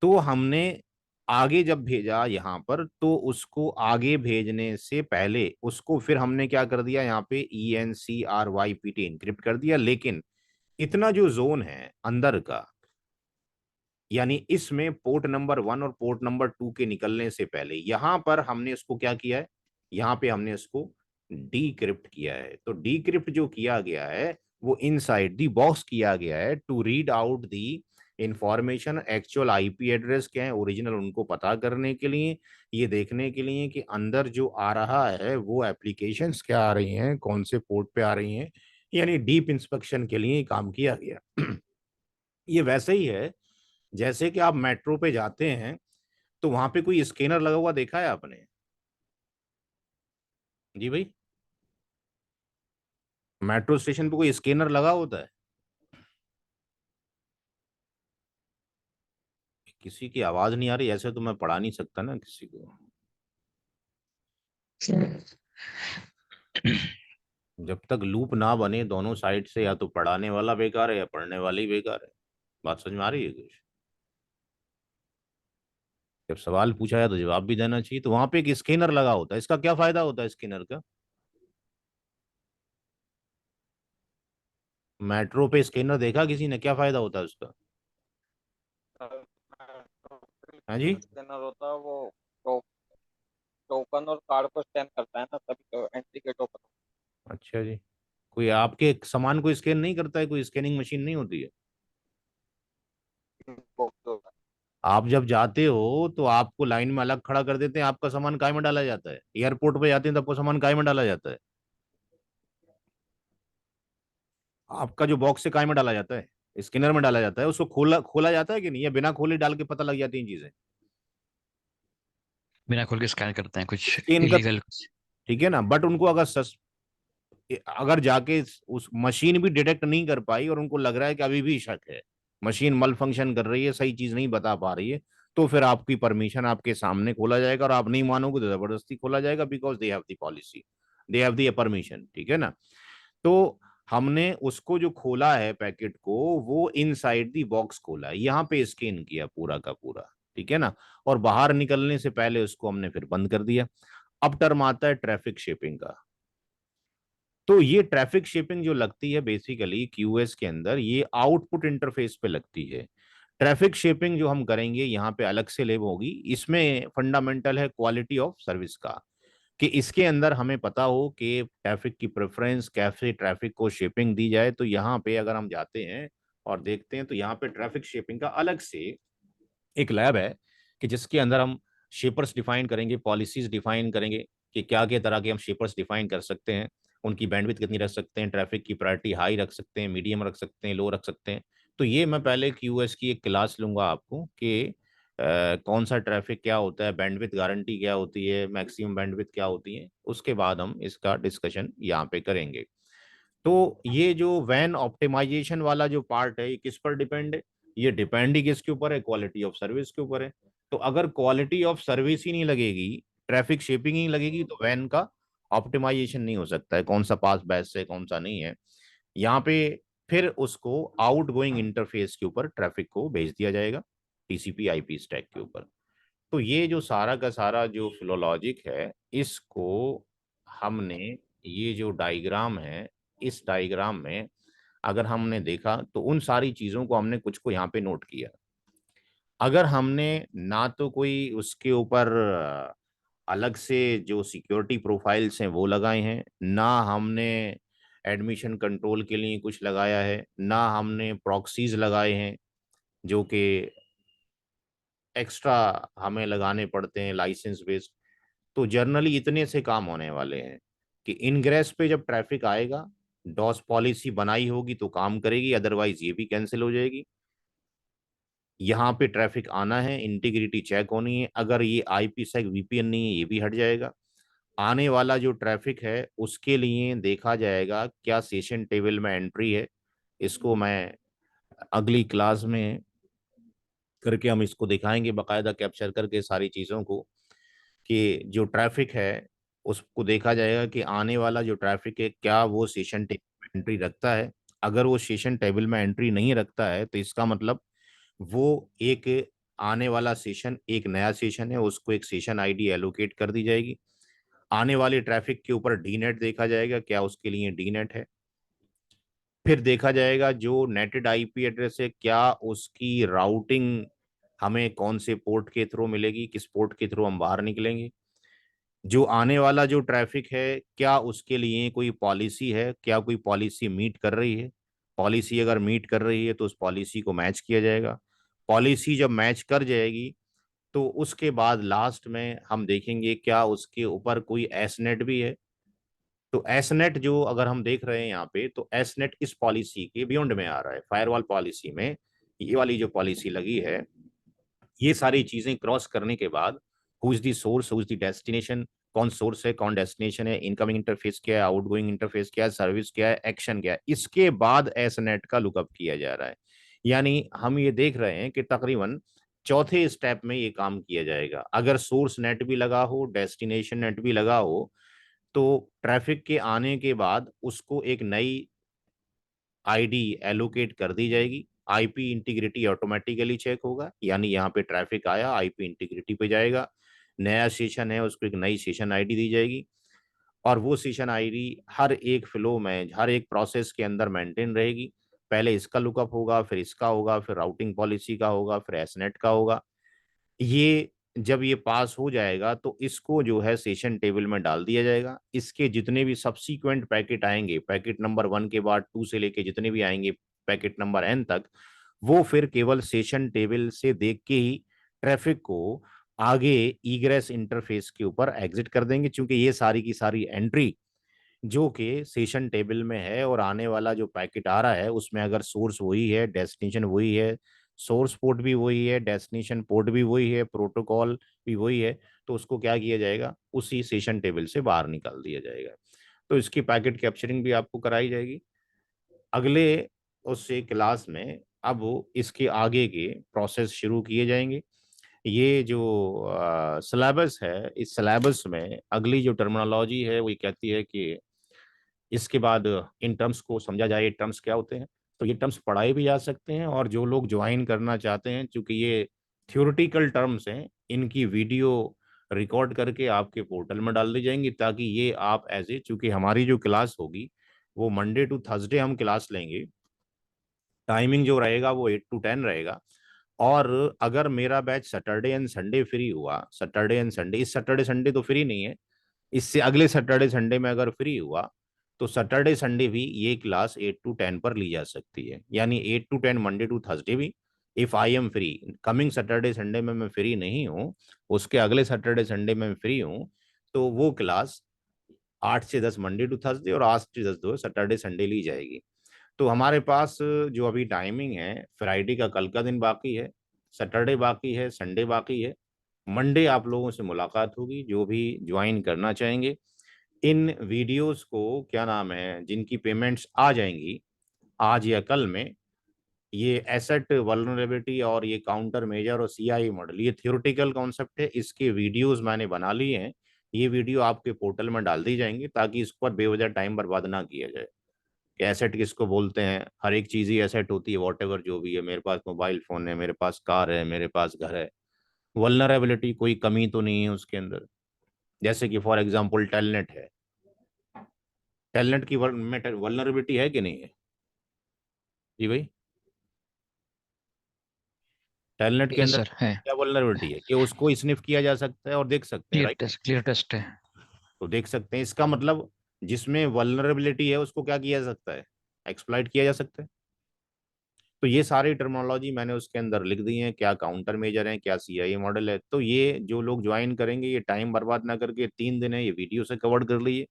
तो हमने आगे जब भेजा यहां पर, तो उसको आगे भेजने से पहले उसको फिर हमने क्या कर दिया, यहाँ पे ENCRYPT इनक्रिप्ट कर दिया। लेकिन इतना जो जोन है अंदर का, यानी इसमें पोर्ट नंबर 1 और पोर्ट नंबर 2 के निकलने से पहले, यहां पर हमने इसको क्या किया है? यहाँ पे हमने इसको डीक्रिप्ट किया है। तो डीक्रिप्ट जो किया गया है वो इनसाइड दी बॉक्स किया गया है, to read out the information. Actual IP address क्या है ओरिजिनल, उनको पता करने के लिए, ये देखने के लिए कि अंदर जो आ रहा है वो एप्लीकेशंस क्या आ रही हैं, कौन से पोर्ट पे आ रही हैं, यानी डीप इंस्पेक्शन के लिए काम किया गया। ये वैसे ही है जैसे कि आप मेट्रो पे जाते हैं, तो वहां पे कोई स्कैनर लगा हुआ देखा है आपने? जी भाई, मेट्रो स्टेशन पे कोई स्कैनर लगा होता है? किसी की आवाज नहीं आ रही, ऐसे तो मैं पढ़ा नहीं सकता ना किसी को। जब तक लूप ना बने दोनों साइड से, या तो पढ़ाने वाला बेकार है या पढ़ने वाली बेकार है। बात समझ में आ रही है कुछ? जब सवाल पूछा जाए तो जवाब भी देना चाहिए। तो वहां पे एक स्कैनर लगा होता है, इसका क्या फायदा होता है स्कैनर का? मेट्रो पे स्कैनर देखा किसी ने? क्या फायदा होता है उसका? हाँ जी। स्कैनर होता है वो टो, टोकन और कार्ड को स्कैन करता है ना, तभी तो एंट्री के टोकन। अच्छा जी। कोई आपके सामान को स्कैन नहीं करता है? कोई स्कैनिंग मशीन नहीं होती है? आप जब जाते हो तो आपको लाइन में अलग खड़ा कर देते हैं, आपका सामान काय में डाला जाता है? एयरपोर्ट पे जाते हैं तो आपको सामान काय में डाला जाता है? आपका जो बॉक्स है काय में डाला जाता है? स्कैनर में डाला जाता है। उसको खोला खोला जाता है कि नहीं, या बिना खोले डाल के पता लग जाती हैं चीजें? बिना खोल के स्कैन करते हैं कुछ स्कैन कर, इलीगल। ठीक है ना। बट उनको अगर जाके उस मशीन भी डिटेक्ट नहीं कर पाई और उनको लग रहा है कि अभी भी शक है, मशीन मल फंक्शन कर रही है, सही चीज नहीं बता पा रही है, तो फिर आपकी परमिशन आपके सामने खोला जाएगा, और आप नहीं मानोगे तो जबरदस्ती खोला जाएगा, because they have the policy, they have the permission. ठीक है ना। तो हमने उसको जो खोला है पैकेट को, वो इनसाइड दी बॉक्स खोला है, यहाँ पे स्कैन किया पूरा का पूरा। ठीक है ना। और बाहर निकलने से पहले उसको हमने फिर बंद कर दिया। अब टर्म आता है ट्रैफिक शेपिंग का। तो ये ट्रैफिक शेपिंग जो लगती है बेसिकली क्यूएस के अंदर, ये आउटपुट इंटरफेस पे लगती है। ट्रैफिक शेपिंग जो हम करेंगे यहाँ पे अलग से लेब होगी। इसमें फंडामेंटल है क्वालिटी ऑफ सर्विस का, कि इसके अंदर हमें पता हो कि ट्रैफिक की प्रेफरेंस कैसे ट्रैफिक को शेपिंग दी जाए। तो यहाँ पे अगर हम जाते हैं और देखते हैं तो यहाँ पे ट्रैफिक शेपिंग का अलग से एक लैब है, कि जिसके अंदर हम शेपर्स डिफाइन करेंगे, पॉलिसीज डिफाइन करेंगे, कि क्या क्या तरह के हम शेपर्स डिफाइन कर सकते हैं, उनकी बैंडविड्थ कितनी रख सकते हैं, ट्रैफिक की प्रायोरिटी हाई रख सकते हैं, मीडियम रख सकते हैं, लो रख सकते हैं। तो ये मैं पहले क्यूएस की एक क्लास लूंगा आपको, कि कौन सा ट्रैफिक क्या होता है, बैंडविड्थ गारंटी क्या होती है, मैक्सिमम बैंडविड्थ क्या होती है, उसके बाद हम इसका डिस्कशन यहाँ पे करेंगे। तो ये जो वैन ऑप्टिमाइजेशन वाला जो पार्ट है, ये किस पर डिपेंड है? ये डिपेंड ही किसके ऊपर है? क्वालिटी ऑफ सर्विस के ऊपर है। तो अगर क्वालिटी ऑफ सर्विस ही नहीं लगेगी, ट्रैफिक शेपिंग ही लगेगी, तो वैन का ऑप्टिमाइजेशन नहीं हो सकता है, कौन सा पास बेस्ट है कौन सा नहीं है। यहाँ पे फिर उसको आउट गोइंग इंटरफेस के ऊपर ट्रैफिक को भेज दिया जाएगा, टीसीपी आईपी स्टैक के ऊपर। तो ये जो सारा का सारा जो फिलोलॉजिक है, इसको हमने, ये जो डायग्राम है, इस डायग्राम में अगर हमने देखा तो उन सारी चीजों को हमने कुछ को यहाँ पे नोट किया। अगर हमने ना तो कोई उसके ऊपर अलग से जो सिक्योरिटी प्रोफाइल्स हैं वो लगाए हैं, ना हमने एडमिशन कंट्रोल के लिए कुछ लगाया है, ना हमने प्रॉक्सीज लगाए हैं जो कि एक्स्ट्रा हमें लगाने पड़ते हैं लाइसेंस बेस्ड। तो जर्नली इतने से काम होने वाले हैं कि इनग्रेस पे जब ट्रैफिक आएगा, डॉस पॉलिसी बनाई होगी तो काम करेगी, अदरवाइज ये भी कैंसिल हो जाएगी। यहाँ पे ट्रैफिक आना है, इंटीग्रिटी चेक होनी है, अगर ये आईपी सेक वीपीएन नहीं है ये भी हट जाएगा। आने वाला जो ट्रैफिक है उसके लिए देखा जाएगा क्या सेशन टेबल में एंट्री है। इसको मैं अगली क्लास में करके हम इसको दिखाएंगे, बाकायदा कैप्चर करके सारी चीज़ों को, कि जो ट्रैफिक है उसको देखा जाएगा कि आने वाला जो ट्रैफिक है क्या वो सेशन टेबल में एंट्री रखता है। अगर वो सेशन टेबल में एंट्री नहीं रखता है तो इसका मतलब वो एक आने वाला सेशन एक नया सेशन है, उसको एक सेशन आईडी एलोकेट कर दी जाएगी। आने वाले ट्रैफिक के ऊपर डी नेट देखा जाएगा, क्या उसके लिए डी नेट है। फिर देखा जाएगा जो नेटेड आईपी एड्रेस है क्या उसकी राउटिंग हमें कौन से पोर्ट के थ्रू मिलेगी, किस पोर्ट के थ्रू हम बाहर निकलेंगे। जो आने वाला जो ट्रैफिक है क्या उसके लिए कोई पॉलिसी है, क्या कोई पॉलिसी मीट कर रही है। पॉलिसी अगर मीट कर रही है तो उस पॉलिसी को मैच किया जाएगा। पॉलिसी जब मैच कर जाएगी तो उसके बाद लास्ट में हम देखेंगे क्या उसके ऊपर कोई एसनेट भी है। तो एसनेट जो अगर हम देख रहे हैं यहाँ पे, तो एसनेट इस पॉलिसी के बियॉन्ड में आ रहा है। फायरवॉल पॉलिसी में ये वाली जो पॉलिसी लगी है, ये सारी चीजें क्रॉस करने के बाद who is the source, who is the destination, कौन सोर्स है कौन डेस्टिनेशन है, इनकमिंग इंटरफेस क्या है, आउटगोइंग इंटरफेस क्या है, सर्विस क्या है, एक्शन क्या है, इसके बाद एस नेट का लुकअप किया जा रहा है। यानी हम ये देख रहे हैं कि तकरीबन चौथे स्टेप में ये काम किया जाएगा। अगर सोर्स नेट भी लगा हो, डेस्टिनेशन नेट भी लगा हो, तो ट्रैफिक के आने के बाद उसको एक नई आईडी एलोकेट कर दी जाएगी। आईपी इंटीग्रिटी ऑटोमेटिकली चेक होगा, यानी यहाँ पे ट्रैफिक आया, आईपी इंटीग्रिटी पे जाएगा। नया सेशन है, उसको एक नई सेशन आईडी दी जाएगी, और वो सेशन आईडी हर एक फ्लो में, हर एक प्रोसेस के अंदर मेंटेन रहेगी। पहले इसका लुकअप होगा, फिर इसका होगा, फिर राउटिंग पॉलिसी का होगा, फिर एसनेट का होगा। ये जब ये पास हो जाएगा तो इसको जो है सेशन टेबल में डाल दिया जाएगा। इसके जितने भी सब्सीक्वेंट पैकेट आएंगे, पैकेट नंबर 1 के बाद 2 से लेके जितने भी आएंगे पैकेट नंबर n तक, वो फिर केवल सेशन टेबल से देख के ही ट्रैफिक को आगे ईग्रेस इंटरफेस के ऊपर एग्जिट कर देंगे, क्योंकि ये सारी की सारी एंट्री जो कि सेशन टेबल में है, और आने वाला जो पैकेट आ रहा है उसमें अगर सोर्स वही है, डेस्टिनेशन वही है, सोर्स पोर्ट भी वही है, डेस्टिनेशन पोर्ट भी वही है, प्रोटोकॉल भी वही है, तो उसको क्या किया जाएगा, उसी सेशन टेबल से बाहर निकाल दिया जाएगा। तो इसकी पैकेट कैप्चरिंग भी आपको कराई जाएगी। अगले उससे क्लास में अब इसके आगे के प्रोसेस शुरू किए जाएंगे। ये जो सिलेबस है, इस सिलेबस में अगली जो टर्मिनोलॉजी है वो ये कहती है कि इसके बाद इन टर्म्स को समझा जाए, ये टर्म्स क्या होते हैं। तो ये टर्म्स पढ़ाए भी जा सकते हैं, और जो लोग ज्वाइन करना चाहते हैं, क्योंकि ये थ्योरेटिकल टर्म्स हैं, इनकी वीडियो रिकॉर्ड करके आपके पोर्टल में डाल दी जाएंगी, ताकि ये आप एज ए, चूंकि हमारी जो क्लास होगी वो मंडे टू थर्सडे हम क्लास लेंगे, टाइमिंग जो रहेगा वो 8 to 10 रहेगा। और अगर मेरा batch Saturday and Sunday free हुआ, सैटरडे एंड संडे, इस सैटरडे संडे तो फ्री नहीं है, इससे अगले सैटरडे संडे में अगर फ्री हुआ, तो सैटरडे संडे भी ये क्लास 8 to 10 पर ली जा सकती है, यानी 8 to 10 मंडे टू थर्सडे भी। If I M free, coming Saturday Sunday में मैं फ्री नहीं हूँ, उसके अगले सैटरडे संडे में फ्री हूँ, तो वो क्लास 8 से 10 मंडे टू थर्सडे और 8 से 10 दो सैटरडे संडे ली जाएगी। तो हमारे पास जो अभी टाइमिंग है, फ्राइडे का कल का दिन बाकी है, सैटरडे बाकी है, संडे बाकी है, मंडे आप लोगों से मुलाकात होगी जो भी ज्वाइन करना चाहेंगे। इन वीडियोस को क्या नाम है, जिनकी पेमेंट्स आ जाएंगी आज या कल में, ये एसेट वल्नरेबिलिटी और ये काउंटर मेजर और सीआई मॉडल, ये थियोरेटिकल कॉन्सेप्ट है, इसके वीडियोस मैंने बना लिए हैं। ये वीडियो आपके पोर्टल में डाल दी जाएंगी, ताकि इस पर बेवजह टाइम बर्बाद ना किया जाए। कि एसेट किसको बोलते हैं, हर एक चीज ही एसेट होती है, वॉट एवर जो भी है, मेरे पास मोबाइल फोन है, मेरे पास कार है, मेरे पास घर है, वल्नरेबिलिटी कोई कमी तो नहीं है उसके अंदर। जैसे कि फॉर एग्जांपल टेलनेट है, टेलनेट की वल्नरेबिलिटी है कि नहीं है जी भाई? टेलनेट के यस अंदर सर है। क्या वल्नरेबिलिटी है कि उसको स्निफ किया जा सकता है और देख सकते हैं, राइट? क्लियर टेस्ट है। तो देख सकते हैं, इसका मतलब जिसमें वल्नरेबिलिटी है उसको क्या किया जा सकता है, एक्सप्लॉइट किया जा सकता है। तो ये सारी टर्मिनोलॉजी मैंने उसके अंदर लिख दी है, क्या काउंटर मेजर है, क्या सीआईए मॉडल है। तो ये जो लोग ज्वाइन करेंगे, ये टाइम बर्बाद ना करके 3 दिन है ये वीडियो से कवर कर लीजिए,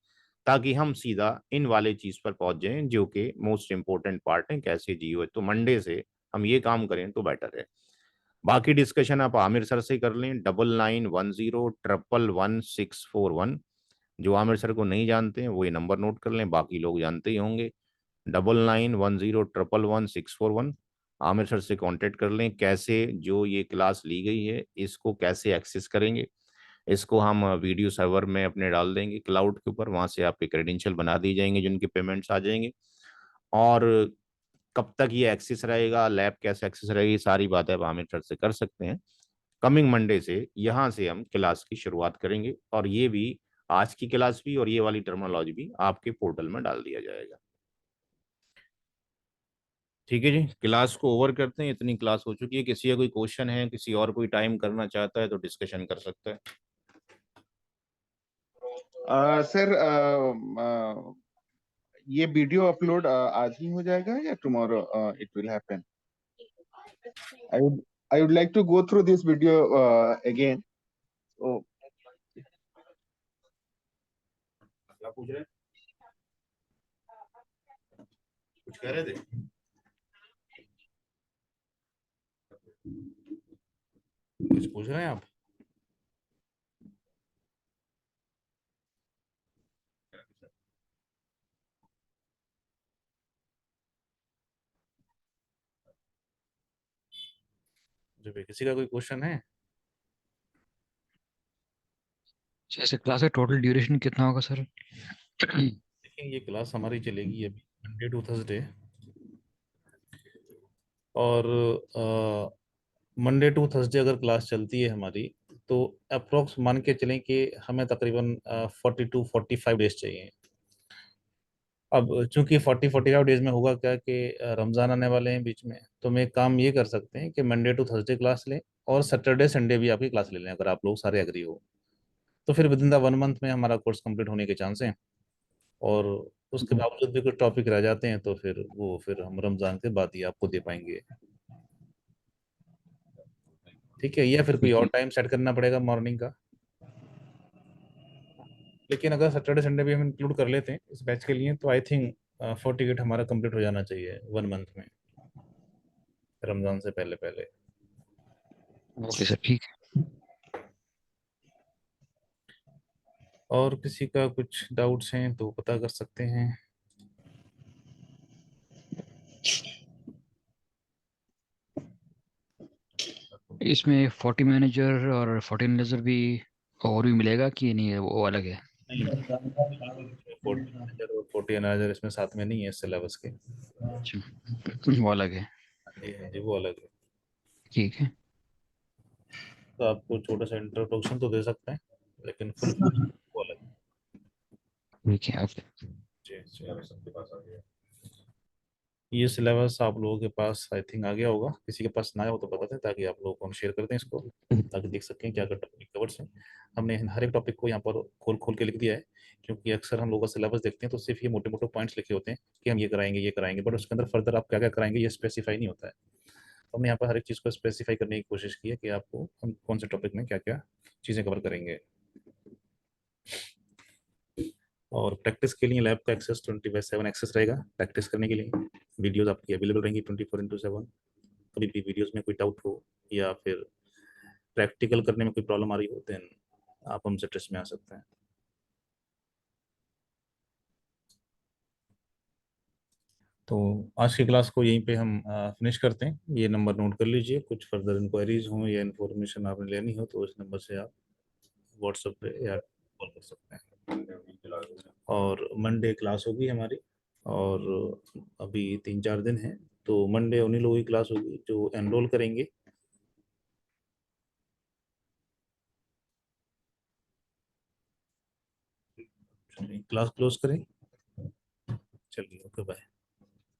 ताकि हम सीधा इन वाले चीज पर पहुंच जाएं, जो कि मोस्ट इंपॉर्टेंट पार्ट है, कैसे जियो है। तो मंडे से हम ये काम करें तो बेटर है। बाकी डिस्कशन आप आमिर सर से कर लें, 9910111641। जो आमिर सर को नहीं जानते हैं वो ये नंबर नोट कर लें, बाकी लोग जानते ही होंगे। 9910111641। आमिर सर से कांटेक्ट कर लें। कैसे जो ये क्लास ली गई है इसको कैसे एक्सेस करेंगे, इसको हम वीडियो सर्वर में अपने डाल देंगे क्लाउड के ऊपर, वहां से आपके क्रेडेंशियल बना दी जाएंगे, जिनके पेमेंट्स आ जाएंगे। और कब तक ये एक्सेस रहेगा, लैब कैसे एक्सेस रहेगी, सारी बातें आप आमिर सर से कर सकते हैं। कमिंग मंडे से यहाँ से हम क्लास की शुरुआत करेंगे, और ये भी, आज की क्लास भी और ये वाली टर्मिनोलॉजी भी आपके पोर्टल में डाल दिया जाएगा। ठीक है जी, क्लास को ओवर करते हैं, इतनी क्लास हो चुकी है। किसी का कोई क्वेश्चन है, किसी और कोई टाइम करना चाहता है तो डिस्कशन कर सकता है। सर ये वीडियो अपलोड आज ही हो जाएगा या tomorrow it will happen? I would I would like to go through this video again. ओ क्या पूछ रहे हैं, कुछ कह रहे थे? कुछ पूछ रहे हैं आप? जो भी किसी का कोई क्वेश्चन है? जैसे क्लास का टोटल ड्यूरेशन कितना होगा सर? देखिए ये क्लास हमारी चलेगी अभी मंडे टू थर्सडे, और मंडे टू थर्सडे अगर क्लास चलती है हमारी, तो अप्रोक्स मान के चलें कि हमें तकरीबन 40 to 45 डेज चाहिए। अब चूंकि 40-45 डेज में होगा क्या कि रमज़ान आने वाले हैं बीच में, तो हम एक काम ये कर सकते हैं कि मंडे टू थर्सडे क्लास लें और सैटरडे संडे भी आपकी क्लास ले लें, अगर आप लोग सारे एग्री हो तो फिर विद इन द 1 मंथ में हमारा कोर्स कंप्लीट होने के चांस हैं। और उसके बावजूद भी कुछ टॉपिक रह जाते हैं तो फिर हम रमज़ान के बाद ही आपको दे पाएंगे। ठीक है, या फिर कोई और टाइम सेट करना पड़ेगा मॉर्निंग का। लेकिन अगर सैटरडे संडे भी हम इंक्लूड कर लेते हैं इस बैच के लिए, तो आई थिंक 48 हमारा कंप्लीट हो जाना चाहिए 1 मंथ में, रमज़ान से पहले पहले। ओके सर, ठीक है। और किसी का कुछ डाउट्स हैं तो पता कर सकते हैं। इसमें 40 मैनेजर और 14 एनालाइजर भी और भी मिलेगा कि नहीं, है वो अलग है? नहीं, 40 एनालाइजर इसमें साथ में नहीं है सिलेबस के। अच्छा, वो अलग है। जी हाँ जी, वो अलग है। ठीक है। तो आपको छोटा सा इंट्रोडक्शन तो दे सकते हैं, लेकिन फुल वो अलग है। ठीक है। आप जी जी, सबके पास आ गया ये सिलेबस, आप लोगों के पास आई थिंक आ गया होगा। किसी के पास ना आया हो तो बता दें, ताकि आप लोगों को हम शेयर कर दें इसको, ताकि देख सकें क्या क्या टॉपिक कवर्स हैं। हमने हर एक टॉपिक को यहाँ पर खोल खोल के लिख दिया है, क्योंकि अक्सर हम लोग का सिलेबस देखते हैं तो सिर्फ ये मोटे मोटे पॉइंट्स लिखे होते हैं कि हम ये कराएंगे, बट उसके अंदर फर्दर आप क्या क्या कराएंगे ये स्पेसिफाई नहीं होता है। तो हमने यहाँ पर हर एक चीज़ को स्पेसिफाई करने की कोशिश की है कि आपको हम कौन से टॉपिक में क्या क्या चीज़ें कवर करेंगे। और प्रैक्टिस के लिए लैब का एक्सेस 24/7 एक्सेस रहेगा। प्रैक्टिस करने के लिए वीडियोस आपकी अवेलेबल रहेंगी 24/7। कभी भी वीडियोस में कोई डाउट हो या फिर प्रैक्टिकल करने में कोई प्रॉब्लम आ रही हो, देन आप हमसे टेस्ट में आ सकते हैं। तो आज की क्लास को यहीं पे हम फिनिश करते हैं। ये नंबर नोट कर लीजिए, कुछ फर्दर इंक्वायरीज हो या इन्फॉर्मेशन आपने लेनी हो तो इस नंबर से आप व्हाट्सएप पे या कॉल कर सकते हैं। और मंडे क्लास होगी हमारी, और अभी 3-4 दिन है, तो मंडे उन्हीं लोगों की क्लास होगी जो एनरोल करेंगे। क्लास क्लोज करें, चलिए, ओके बाय।